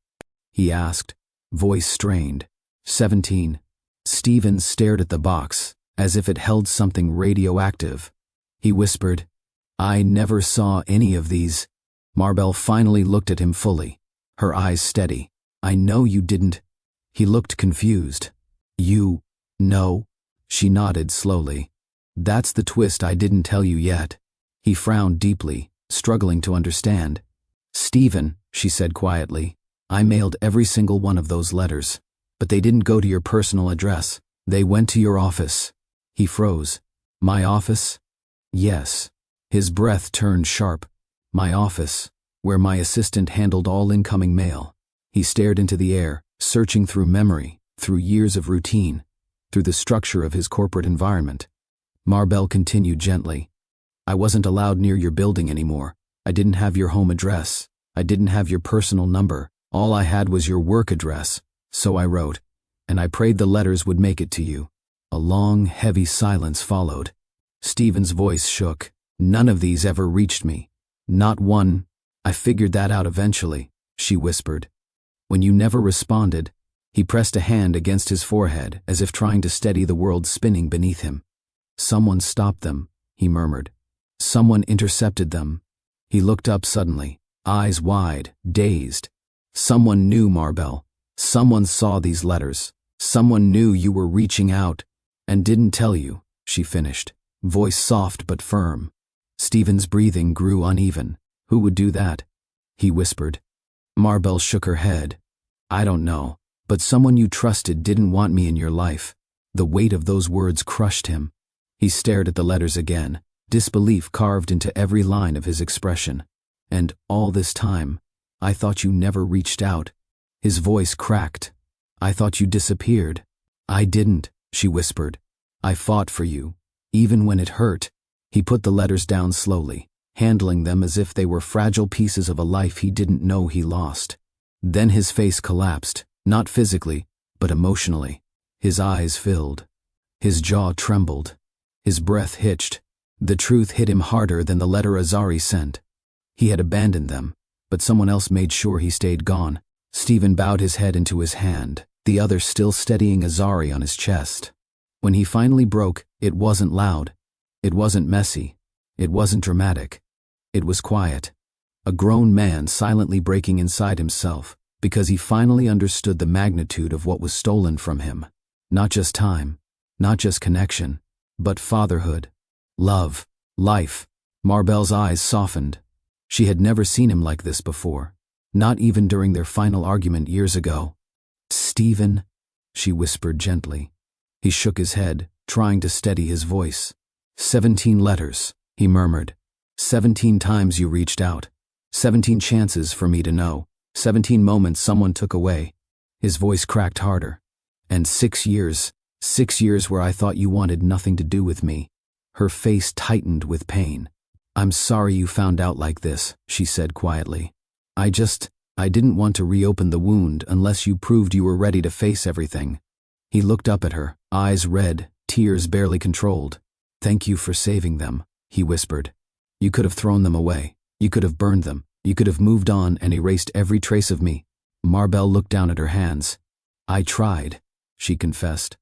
He asked, voice strained. 17. Stephen stared at the box, as if it held something radioactive. He whispered, I never saw any of these. Marbell finally looked at him fully, her eyes steady. I know you didn't. He looked confused. You know? She nodded slowly. That's the twist I didn't tell you yet. He frowned deeply, struggling to understand. Stephen, she said quietly, I mailed every single one of those letters, but they didn't go to your personal address. They went to your office. He froze. My office? Yes. His breath turned sharp. My office, where my assistant handled all incoming mail. He stared into the air, searching through memory, through years of routine, through the structure of his corporate environment. Marbell continued gently. I wasn't allowed near your building anymore. I didn't have your home address. I didn't have your personal number. All I had was your work address. So I wrote, and I prayed the letters would make it to you. A long, heavy silence followed. Stephen's voice shook. None of these ever reached me. Not one. I figured that out eventually, she whispered. When you never responded, he pressed a hand against his forehead as if trying to steady the world spinning beneath him. Someone stopped them, he murmured. Someone intercepted them. He looked up suddenly, eyes wide, dazed. Someone knew, Marbell. Someone saw these letters. Someone knew you were reaching out and didn't tell you, she finished, voice soft but firm. Stephen's breathing grew uneven. Who would do that? He whispered. Marbell shook her head. I don't know, but someone you trusted didn't want me in your life. The weight of those words crushed him. He stared at the letters again, disbelief carved into every line of his expression. And all this time, I thought you never reached out. His voice cracked. I thought you disappeared. I didn't, she whispered. I fought for you, even when it hurt. He put the letters down slowly, handling them as if they were fragile pieces of a life he didn't know he lost. Then his face collapsed, not physically, but emotionally. His eyes filled. His jaw trembled. His breath hitched. The truth hit him harder than the letter Azari sent. He had abandoned them, but someone else made sure he stayed gone. Stephen bowed his head into his hand, the other still steadying Azari on his chest. When he finally broke, it wasn't loud. It wasn't messy. It wasn't dramatic. It was quiet. A grown man silently breaking inside himself because he finally understood the magnitude of what was stolen from him. Not just time, not just connection, but fatherhood, love, life. Marbell's eyes softened. She had never seen him like this before, not even during their final argument years ago. Stephen, she whispered gently. He shook his head, trying to steady his voice. 17 letters, he murmured. 17 times you reached out. 17 chances for me to know. 17 moments someone took away. His voice cracked harder. And 6 years. 6 years where I thought you wanted nothing to do with me. Her face tightened with pain. I'm sorry you found out like this, she said quietly. I didn't want to reopen the wound unless you proved you were ready to face everything. He looked up at her, eyes red, tears barely controlled. Thank you for saving them, he whispered. You could have thrown them away. You could have burned them. You could have moved on and erased every trace of me. Marbell looked down at her hands. I tried, she confessed.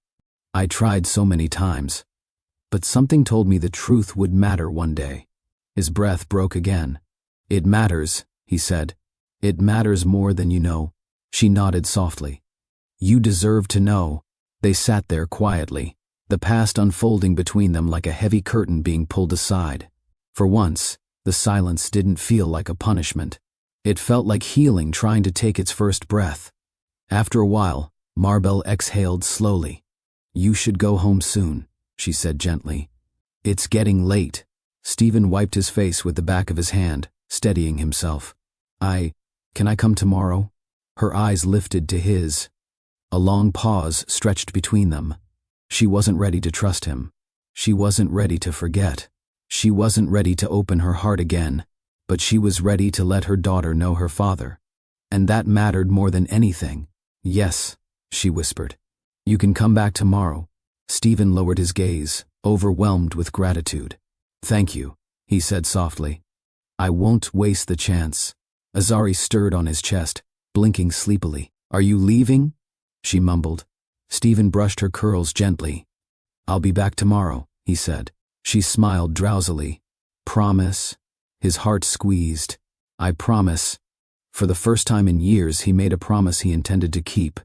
I tried so many times. But something told me the truth would matter one day. His breath broke again. It matters, he said. It matters more than you know. She nodded softly. You deserve to know. They sat there quietly, the past unfolding between them like a heavy curtain being pulled aside. For once, the silence didn't feel like a punishment. It felt like healing trying to take its first breath. After a while, Marbell exhaled slowly. "You should go home soon," she said gently. "It's getting late." Stephen wiped his face with the back of his hand, steadying himself. Can I come tomorrow?" Her eyes lifted to his. A long pause stretched between them. She wasn't ready to trust him. She wasn't ready to forget. She wasn't ready to open her heart again, but she was ready to let her daughter know her father. And that mattered more than anything. "Yes," she whispered. "You can come back tomorrow." Stephen lowered his gaze, overwhelmed with gratitude. "Thank you," he said softly. "I won't waste the chance." Azari stirred on his chest, blinking sleepily. "Are you leaving?" she mumbled. Stephen brushed her curls gently. "I'll be back tomorrow," he said. She smiled drowsily. "Promise?" His heart squeezed. "I promise." For the first time in years, he made a promise he intended to keep.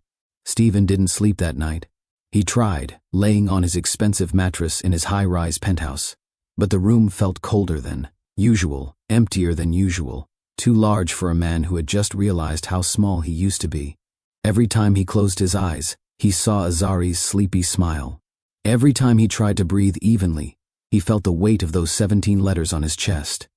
Stephen didn't sleep that night. He tried, laying on his expensive mattress in his high-rise penthouse. But the room felt colder than usual, emptier than usual, too large for a man who had just realized how small he used to be. Every time he closed his eyes, he saw Azari's sleepy smile. Every time he tried to breathe evenly, he felt the weight of those 17 letters on his chest.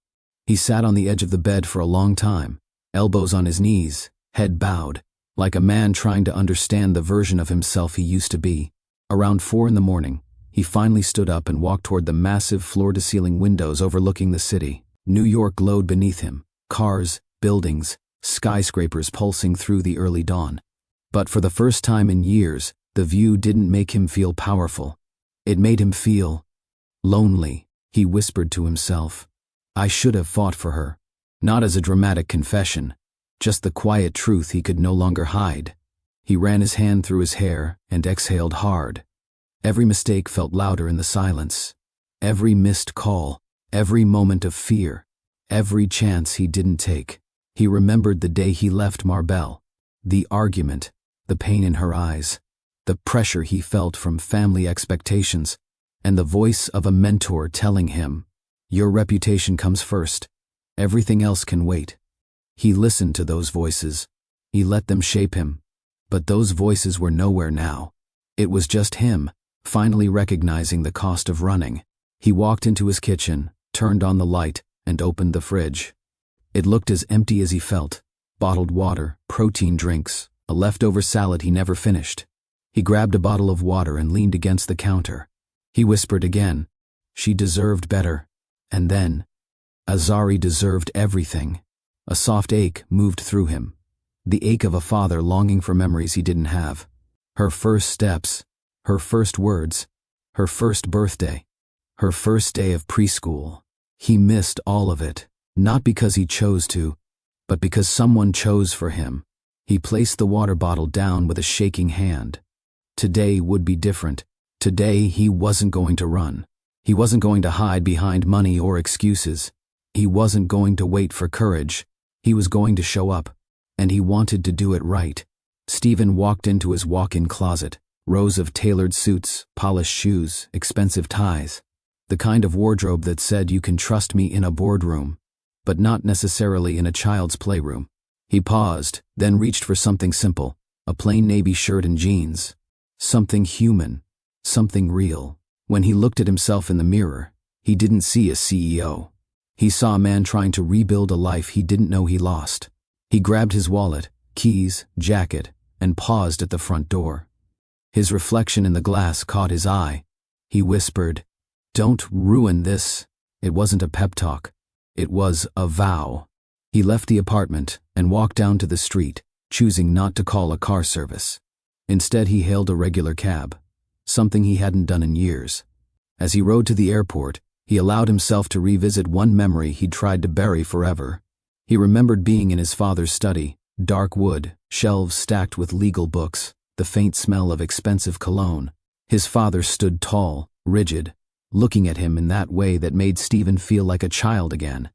He sat on the edge of the bed for a long time, elbows on his knees, head bowed, like a man trying to understand the version of himself he used to be. Around 4 in the morning, he finally stood up and walked toward the massive floor-to-ceiling windows overlooking the city. New York glowed beneath him, cars, buildings, skyscrapers pulsing through the early dawn. But for the first time in years, the view didn't make him feel powerful. It made him feel lonely. He whispered to himself, "I should have fought for her." Not as a dramatic confession, just the quiet truth he could no longer hide. He ran his hand through his hair and exhaled hard. Every mistake felt louder in the silence. Every missed call, every moment of fear, every chance he didn't take. He remembered the day he left Marbell, the argument, the pain in her eyes, the pressure he felt from family expectations, and the voice of a mentor telling him, "Your reputation comes first. Everything else can wait." He listened to those voices. He let them shape him. But those voices were nowhere now. It was just him, finally recognizing the cost of running. He walked into his kitchen, turned on the light, and opened the fridge. It looked as empty as he felt. Bottled water, protein drinks, a leftover salad he never finished. He grabbed a bottle of water and leaned against the counter. He whispered again, "She deserved better." And then, Azari deserved everything. A soft ache moved through him. The ache of a father longing for memories he didn't have. Her first steps, her first words, her first birthday, her first day of preschool. He missed all of it, not because he chose to, but because someone chose for him. He placed the water bottle down with a shaking hand. Today would be different. Today he wasn't going to run. He wasn't going to hide behind money or excuses. He wasn't going to wait for courage. He was going to show up, and he wanted to do it right. Stephen walked into his walk-in closet, rows of tailored suits, polished shoes, expensive ties. The kind of wardrobe that said you can trust me in a boardroom, but not necessarily in a child's playroom. He paused, then reached for something simple, a plain navy shirt and jeans. Something human, something real. When he looked at himself in the mirror, he didn't see a CEO. He saw a man trying to rebuild a life he didn't know he lost. He grabbed his wallet, keys, jacket, and paused at the front door. His reflection in the glass caught his eye. He whispered, "Don't ruin this." It wasn't a pep talk. It was a vow. He left the apartment and walked down to the street, choosing not to call a car service. Instead, he hailed a regular cab, something he hadn't done in years. As he rode to the airport, he allowed himself to revisit one memory he'd tried to bury forever. He remembered being in his father's study, dark wood, shelves stacked with legal books, the faint smell of expensive cologne. His father stood tall, rigid, looking at him in that way that made Stephen feel like a child again.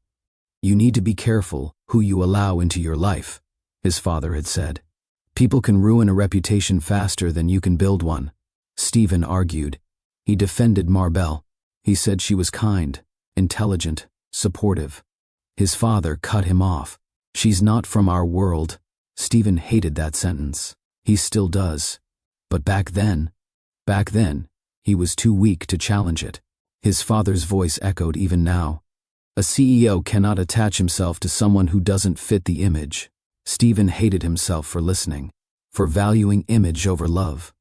"You need to be careful who you allow into your life," his father had said. "People can ruin a reputation faster than you can build one." Stephen argued. He defended Marbell. He said she was kind, intelligent, supportive. His father cut him off. She's not from our world. Stephen hated that sentence. He still does. But back then, he was too weak to challenge it. His father's voice echoed even now. A CEO cannot attach himself to someone who doesn't fit the image. Stephen hated himself for listening, for valuing image over love,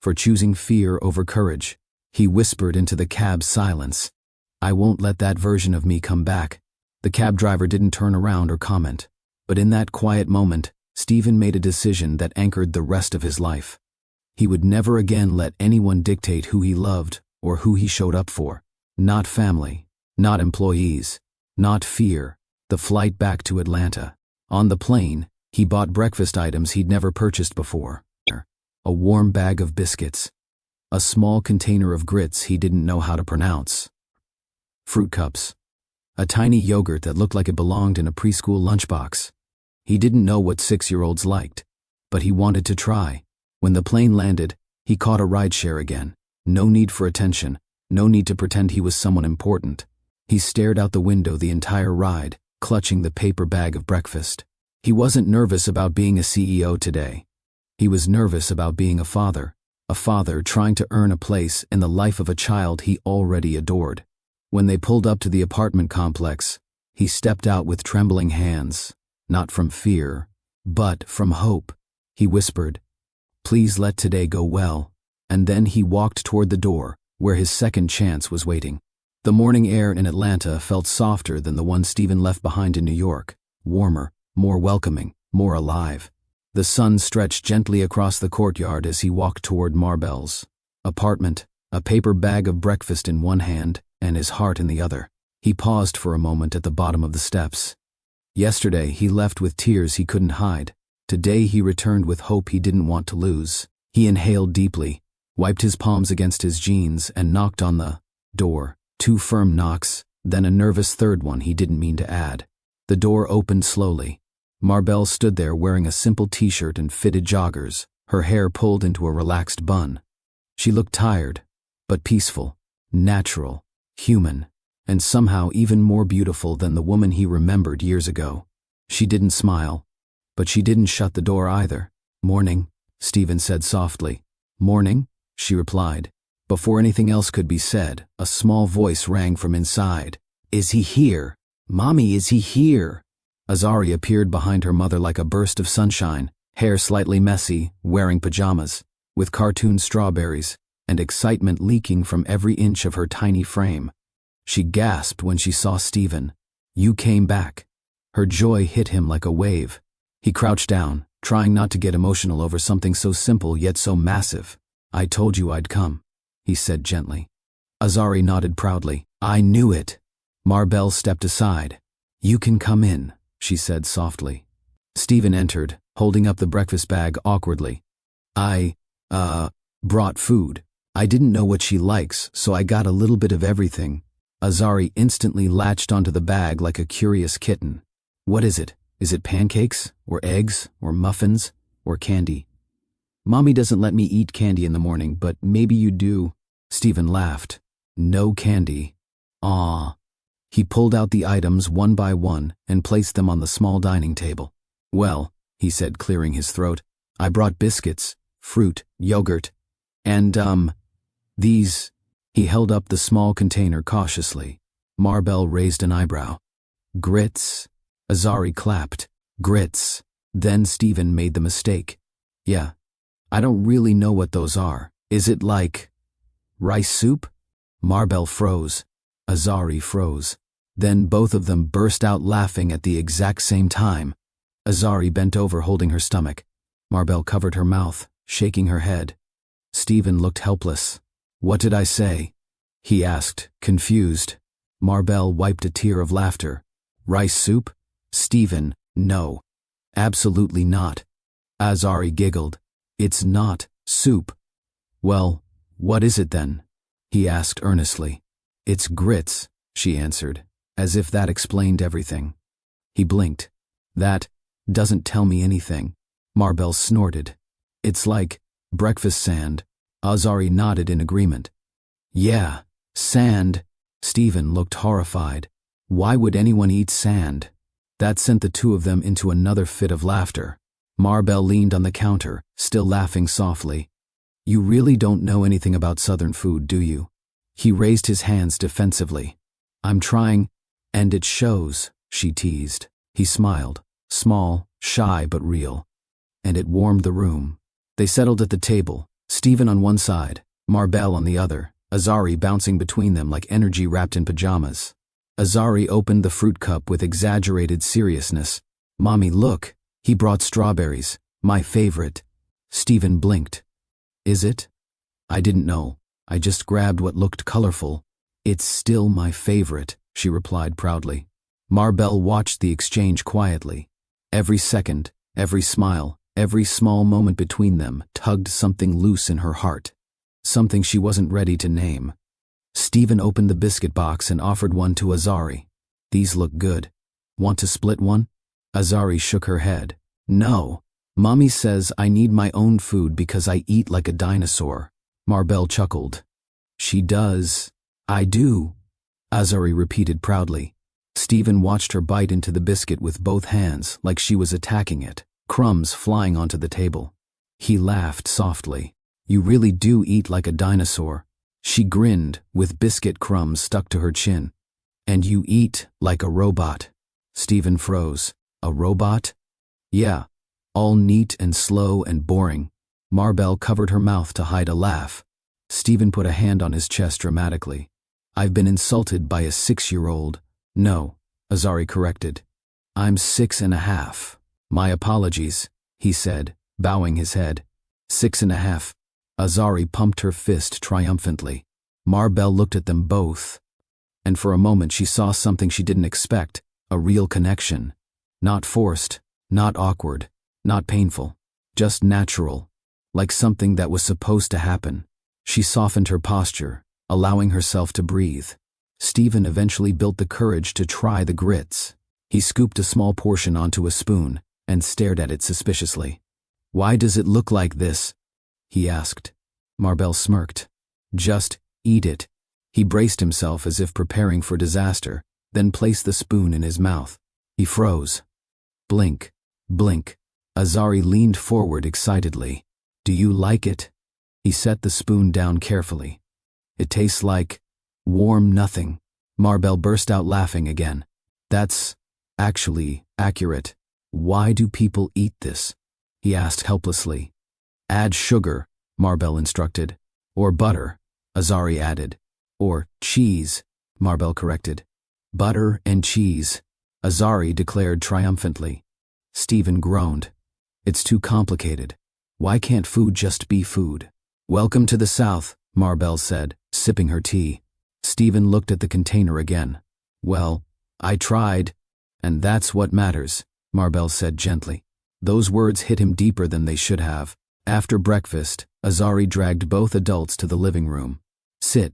for choosing fear over courage. He whispered into the cab's silence, "I won't let that version of me come back." The cab driver didn't turn around or comment, but in that quiet moment, Stephen made a decision that anchored the rest of his life. He would never again let anyone dictate who he loved or who he showed up for. Not family, not employees, not fear. The flight back to Atlanta. On the plane, he bought breakfast items he'd never purchased before. A warm bag of biscuits. A small container of grits he didn't know how to pronounce. Fruit cups. A tiny yogurt that looked like it belonged in a preschool lunchbox. He didn't know what 6-year-olds liked, but he wanted to try. When the plane landed, he caught a rideshare again. No need for attention, no need to pretend he was someone important. He stared out the window the entire ride, clutching the paper bag of breakfast. He wasn't nervous about being a CEO today. He was nervous about being a father trying to earn a place in the life of a child he already adored. When they pulled up to the apartment complex, he stepped out with trembling hands, not from fear, but from hope. He whispered, "Please let today go well," and then he walked toward the door, where his second chance was waiting. The morning air in Atlanta felt softer than the one Stephen left behind in New York, warmer, more welcoming, more alive. The sun stretched gently across the courtyard as he walked toward Marbell's apartment, a paper bag of breakfast in one hand and his heart in the other. He paused for a moment at the bottom of the steps. Yesterday he left with tears he couldn't hide. Today he returned with hope he didn't want to lose. He inhaled deeply, wiped his palms against his jeans, and knocked on the door. 2 firm knocks, then a nervous third one he didn't mean to add. The door opened slowly. Marbell stood there wearing a simple t-shirt and fitted joggers, her hair pulled into a relaxed bun. She looked tired, but peaceful, natural, human, and somehow even more beautiful than the woman he remembered years ago. She didn't smile, but she didn't shut the door either. "Morning," Stephen said softly. "Morning," she replied. Before anything else could be said, a small voice rang from inside. "Is he here? Mommy, is he here?" Azari appeared behind her mother like a burst of sunshine, hair slightly messy, wearing pajamas, with cartoon strawberries, and excitement leaking from every inch of her tiny frame. She gasped when she saw Stephen. "You came back." Her joy hit him like a wave. He crouched down, trying not to get emotional over something so simple yet so massive. "I told you I'd come," he said gently. Azari nodded proudly. "I knew it." Marbell stepped aside. "You can come in," she said softly. Stephen entered, holding up the breakfast bag awkwardly. I brought food. I didn't know what she likes, so I got a little bit of everything." Azari instantly latched onto the bag like a curious kitten. "What is it? Is it pancakes, or eggs, or muffins, or candy?" "Mommy doesn't let me eat candy in the morning, but maybe you do." Stephen laughed. "No candy." "Aw." He pulled out the items one by one and placed them on the small dining table. "Well," he said, clearing his throat, "I brought biscuits, fruit, yogurt, and, these." He held up the small container cautiously. Marbell raised an eyebrow. "Grits?" Azari clapped. "Grits." Then Stephen made the mistake. "Yeah. I don't really know what those are. Is it like rice soup?" Marbell froze. Azari froze. Then both of them burst out laughing at the exact same time. Azari bent over holding her stomach. Marbell covered her mouth, shaking her head. Stephen looked helpless. "What did I say?" he asked, confused. Marbell wiped a tear of laughter. "Rice soup?" "Stephen, no. Absolutely not." Azari giggled. "It's not soup." "Well, what is it then?" he asked earnestly. "It's grits," she answered, as if that explained everything. He blinked. "That doesn't tell me anything." Marbell snorted. "It's like breakfast sand. Azari nodded in agreement. Yeah, sand. Stephen looked horrified. Why would anyone eat sand? That sent the two of them into another fit of laughter. Marbell leaned on the counter, still laughing softly. You really don't know anything about Southern food, do you? He raised his hands defensively. I'm trying, and it shows, she teased. He smiled, small, shy but real. And it warmed the room. They settled at the table, Stephen on one side, Marbell on the other, Azari bouncing between them like energy wrapped in pajamas. Azari opened the fruit cup with exaggerated seriousness. Mommy, look, he brought strawberries, my favorite. Stephen blinked. Is it? I didn't know. I just grabbed what looked colorful. It's still my favorite, she replied proudly. Marbell watched the exchange quietly. Every second, every smile, every small moment between them tugged something loose in her heart. Something she wasn't ready to name. Stephen opened the biscuit box and offered one to Azari. These look good. Want to split one? Azari shook her head. No. Mommy says I need my own food because I eat like a dinosaur. Marbell chuckled. She does. I do. Azari repeated proudly. Stephen watched her bite into the biscuit with both hands like she was attacking it, crumbs flying onto the table. He laughed softly. You really do eat like a dinosaur. She grinned, with biscuit crumbs stuck to her chin. And you eat like a robot. Stephen froze. A robot? Yeah. All neat and slow and boring. Marbell covered her mouth to hide a laugh. Stephen put a hand on his chest dramatically. I've been insulted by a 6-year-old. No, Azari corrected. I'm 6.5. My apologies, he said, bowing his head. 6.5. Azari pumped her fist triumphantly. Marbell looked at them both. And for a moment she saw something she didn't expect, a real connection. Not forced, not awkward, not painful, just natural, like something that was supposed to happen. She softened her posture, allowing herself to breathe. Stephen eventually built the courage to try the grits. He scooped a small portion onto a spoon and stared at it suspiciously. Why does it look like this? He asked. Marbell smirked. Just eat it. He braced himself as if preparing for disaster, then placed the spoon in his mouth. He froze. Blink, blink. Azari leaned forward excitedly. Do you like it? He set the spoon down carefully. It tastes like warm nothing. Marbell burst out laughing again. That's actually accurate. Why do people eat this? He asked helplessly. Add sugar, Marbell instructed. Or butter, Azari added. Or cheese, Marbell corrected. Butter and cheese, Azari declared triumphantly. Stephen groaned. It's too complicated. Why can't food just be food? Welcome to the South, Marbell said, sipping her tea. Stephen looked at the container again. Well, I tried, and that's what matters, Marbell said gently. Those words hit him deeper than they should have. After breakfast, Azari dragged both adults to the living room. Sit,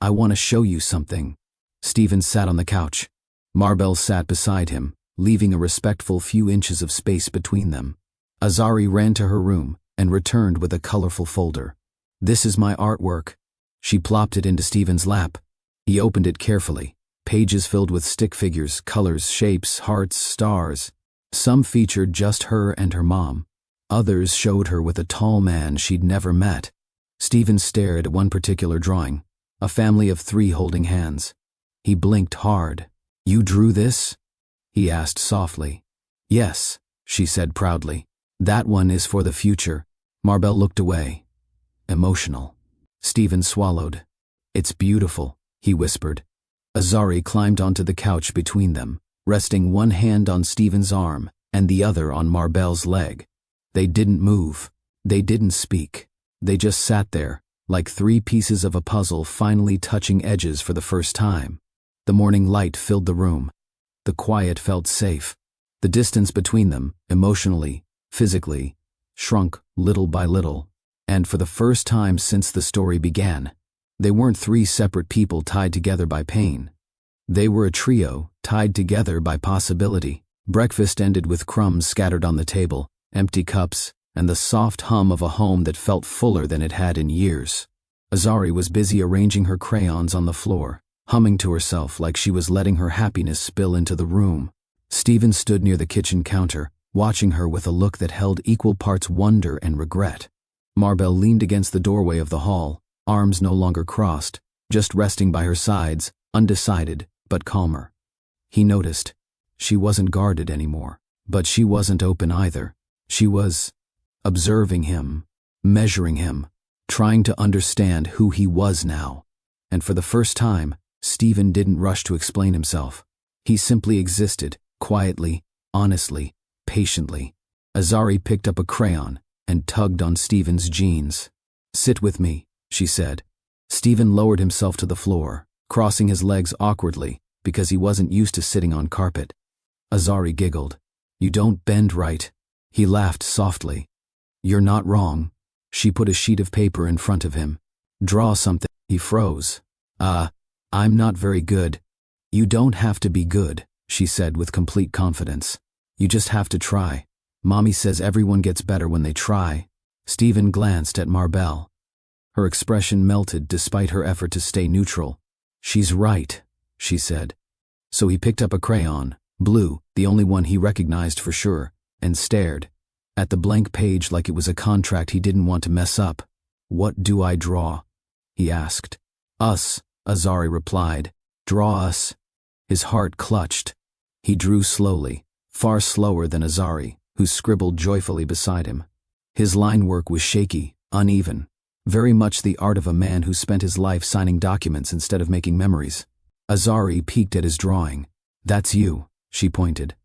I want to show you something. Stephen sat on the couch. Marbell sat beside him, leaving a respectful few inches of space between them. Azari ran to her room and returned with a colorful folder. This is my artwork. She plopped it into Stephen's lap. He opened it carefully. Pages filled with stick figures, colors, shapes, hearts, stars. Some featured just her and her mom. Others showed her with a tall man she'd never met. Stephen stared at one particular drawing, a family of 3 holding hands. He blinked hard. You drew this? He asked softly. Yes, she said proudly. That one is for the future. Marbell looked away. Emotional. Stephen swallowed. It's beautiful, he whispered. Azari climbed onto the couch between them, resting one hand on Stephen's arm and the other on Marbell's leg. They didn't move. They didn't speak. They just sat there, like 3 pieces of a puzzle finally touching edges for the first time. The morning light filled the room. The quiet felt safe. The distance between them, emotionally, physically, shrunk little by little. And for the first time since the story began, they weren't 3 separate people tied together by pain. They were a trio tied together by possibility. Breakfast ended with crumbs scattered on the table, empty cups, and the soft hum of a home that felt fuller than it had in years. Azari was busy arranging her crayons on the floor, humming to herself like she was letting her happiness spill into the room. Stephen stood near the kitchen counter, watching her with a look that held equal parts wonder and regret. Marbell leaned against the doorway of the hall, arms no longer crossed, just resting by her sides, undecided but calmer. He noticed. She wasn't guarded anymore, but she wasn't open either. She was observing him, measuring him, trying to understand who he was now. And for the first time, Stephen didn't rush to explain himself. He simply existed, quietly, honestly, patiently. Azari picked up a crayon and tugged on Stephen's jeans. "Sit with me," she said. Stephen lowered himself to the floor, crossing his legs awkwardly because he wasn't used to sitting on carpet. Azari giggled. "You don't bend right." He laughed softly. "You're not wrong." She put a sheet of paper in front of him. "Draw something." He froze. I'm not very good." "You don't have to be good," she said with complete confidence. "You just have to try. Mommy says everyone gets better when they try." Stephen glanced at Marbell. Her expression melted despite her effort to stay neutral. "She's right," she said. So he picked up a crayon, blue, the only one he recognized for sure, and stared at the blank page like it was a contract he didn't want to mess up. "What do I draw?" he asked. "Us," Azari replied. "Draw us." His heart clutched. He drew slowly, far slower than Azari, who scribbled joyfully beside him. His line work was shaky, uneven, very much the art of a man who spent his life signing documents instead of making memories. Azari peeked at his drawing. "That's you," she pointed.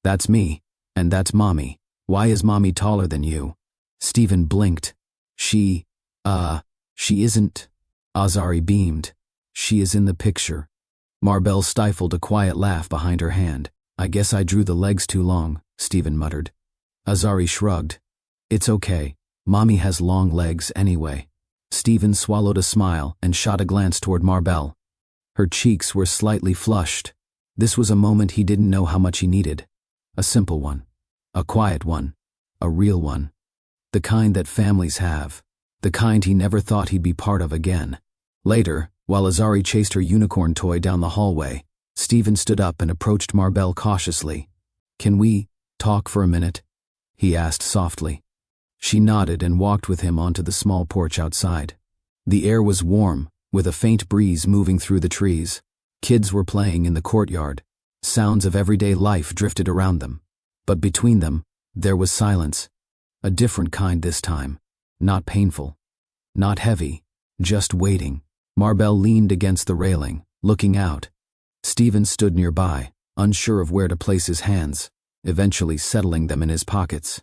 "That's me, and that's Mommy. Why is Mommy taller than you?" Stephen blinked. She isn't." Azari beamed. "She is in the picture." Marbell stifled a quiet laugh behind her hand. "I guess I drew the legs too long," Stephen muttered. Azari shrugged. "It's okay. Mommy has long legs anyway." Stephen swallowed a smile and shot a glance toward Marbell. Her cheeks were slightly flushed. This was a moment he didn't know how much he needed. A simple one. A quiet one. A real one. The kind that families have. The kind he never thought he'd be part of again. Later, while Azari chased her unicorn toy down the hallway, Stephen stood up and approached Marbell cautiously. "Can we talk for a minute?" he asked softly. She nodded and walked with him onto the small porch outside. The air was warm, with a faint breeze moving through the trees. Kids were playing in the courtyard. Sounds of everyday life drifted around them. But between them, there was silence. A different kind this time. Not painful. Not heavy. Just waiting. Marbell leaned against the railing, looking out. Stephen stood nearby, unsure of where to place his hands, eventually settling them in his pockets.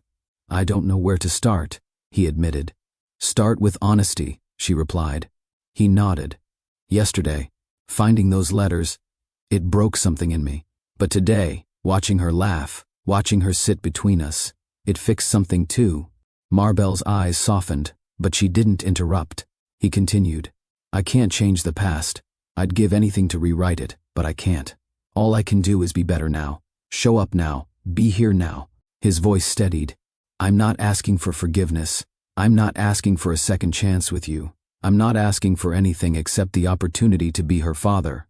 "I don't know where to start," he admitted. "Start with honesty," she replied. He nodded. "Yesterday, finding those letters, it broke something in me. But today, watching her laugh, watching her sit between us, it fixed something too." Marbell's eyes softened, but she didn't interrupt. He continued. "I can't change the past. I'd give anything to rewrite it, but I can't. All I can do is be better now. Show up now. Be here now." His voice steadied. "I'm not asking for forgiveness. I'm not asking for a second chance with you. I'm not asking for anything except the opportunity to be her father."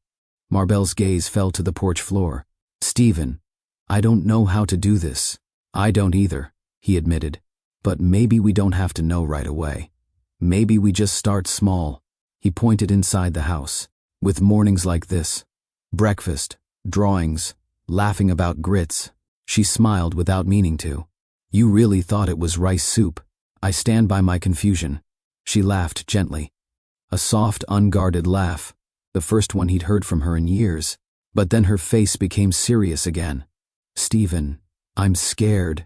Marbell's gaze fell to the porch floor. "Stephen, I don't know how to do this." "I don't either," he admitted. "But maybe we don't have to know right away. Maybe we just start small." He pointed inside the house. "With mornings like this. Breakfast, drawings, laughing about grits." She smiled without meaning to. "You really thought it was rice soup. I stand by my confusion." She laughed gently. A soft, unguarded laugh. The first one he'd heard from her in years. But then her face became serious again. "Stephen, I'm scared."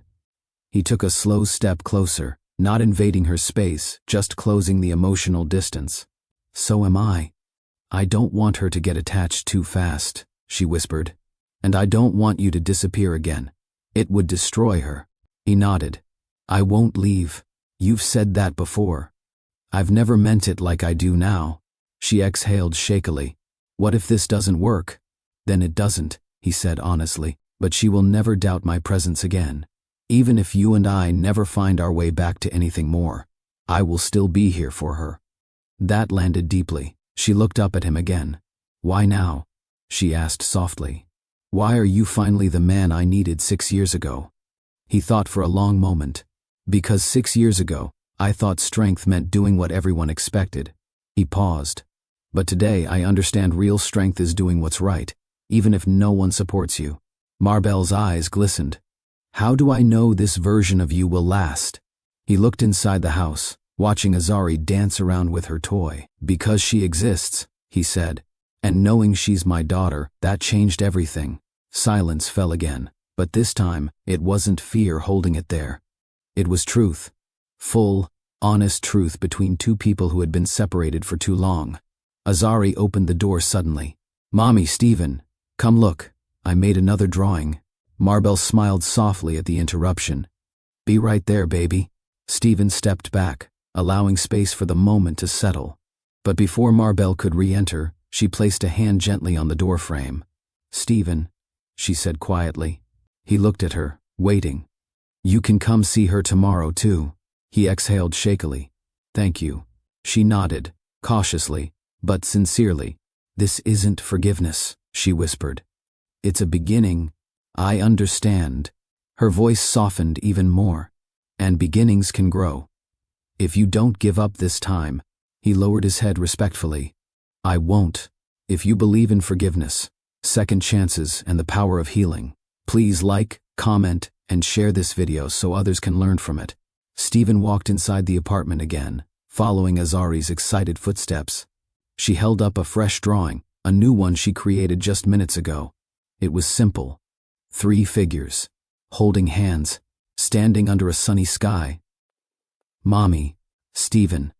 He took a slow step closer, not invading her space, just closing the emotional distance. "So am I. I don't want her to get attached too fast," she whispered. "And I don't want you to disappear again. It would destroy her." He nodded. "I won't leave. You've said that before." "I've never meant it like I do now." She exhaled shakily. "What if this doesn't work?" "Then it doesn't," he said honestly, "but she will never doubt my presence again. Even if you and I never find our way back to anything more, I will still be here for her." That landed deeply. She looked up at him again. "Why now?" she asked softly. "Why are you finally the man I needed 6 years ago?" He thought for a long moment. "Because 6 years ago, I thought strength meant doing what everyone expected." He paused. "But today I understand real strength is doing what's right, even if no one supports you." Marbell's eyes glistened. "How do I know this version of you will last?" He looked inside the house, watching Azari dance around with her toy. "Because she exists," he said. "And knowing she's my daughter, that changed everything." Silence fell again, but this time, it wasn't fear holding it there. It was truth. Full, honest truth between two people who had been separated for too long. Azari opened the door suddenly. "Mommy, Stephen, come look. I made another drawing." Marbell smiled softly at the interruption. "Be right there, baby." Stephen stepped back, allowing space for the moment to settle. But before Marbell could re-enter, she placed a hand gently on the doorframe. "Stephen," she said quietly. He looked at her, waiting. "You can come see her tomorrow, too." He exhaled shakily. "Thank you." She nodded, cautiously, but sincerely. "This isn't forgiveness," she whispered. "It's a beginning. I understand." Her voice softened even more. "And beginnings can grow. If you don't give up this time," he lowered his head respectfully. "I won't. If you believe in forgiveness, second chances, and the power of healing, please like, comment, and share this video so others can learn from it." Stephen walked inside the apartment again, following Azari's excited footsteps. She held up a fresh drawing, a new one she created just minutes ago. It was simple. 3 figures, holding hands, standing under a sunny sky. Mommy, Stephen,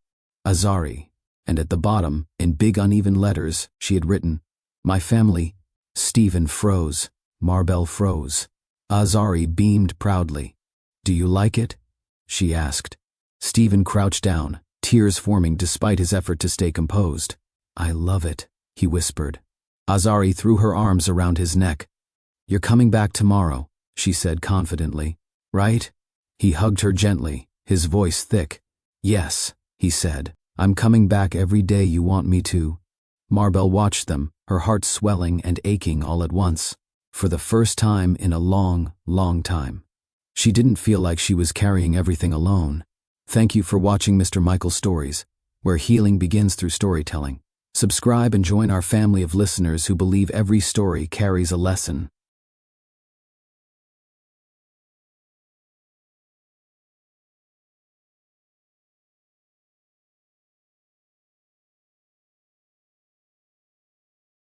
Azari, and at the bottom, in big uneven letters, she had written, "My family." Stephen froze. Marbell froze. Azari beamed proudly. "Do you like it?" she asked. Stephen crouched down, tears forming despite his effort to stay composed. "I love it," he whispered. Azari threw her arms around his neck. "You're coming back tomorrow," she said confidently. "Right?" He hugged her gently, his voice thick. "Yes," he said. "I'm coming back every day you want me to." Marbell watched them, her heart swelling and aching all at once. For the first time in a long, long time. She didn't feel like she was carrying everything alone. Thank you for watching Mr. Michael Stories, where healing begins through storytelling. Subscribe and join our family of listeners who believe every story carries a lesson.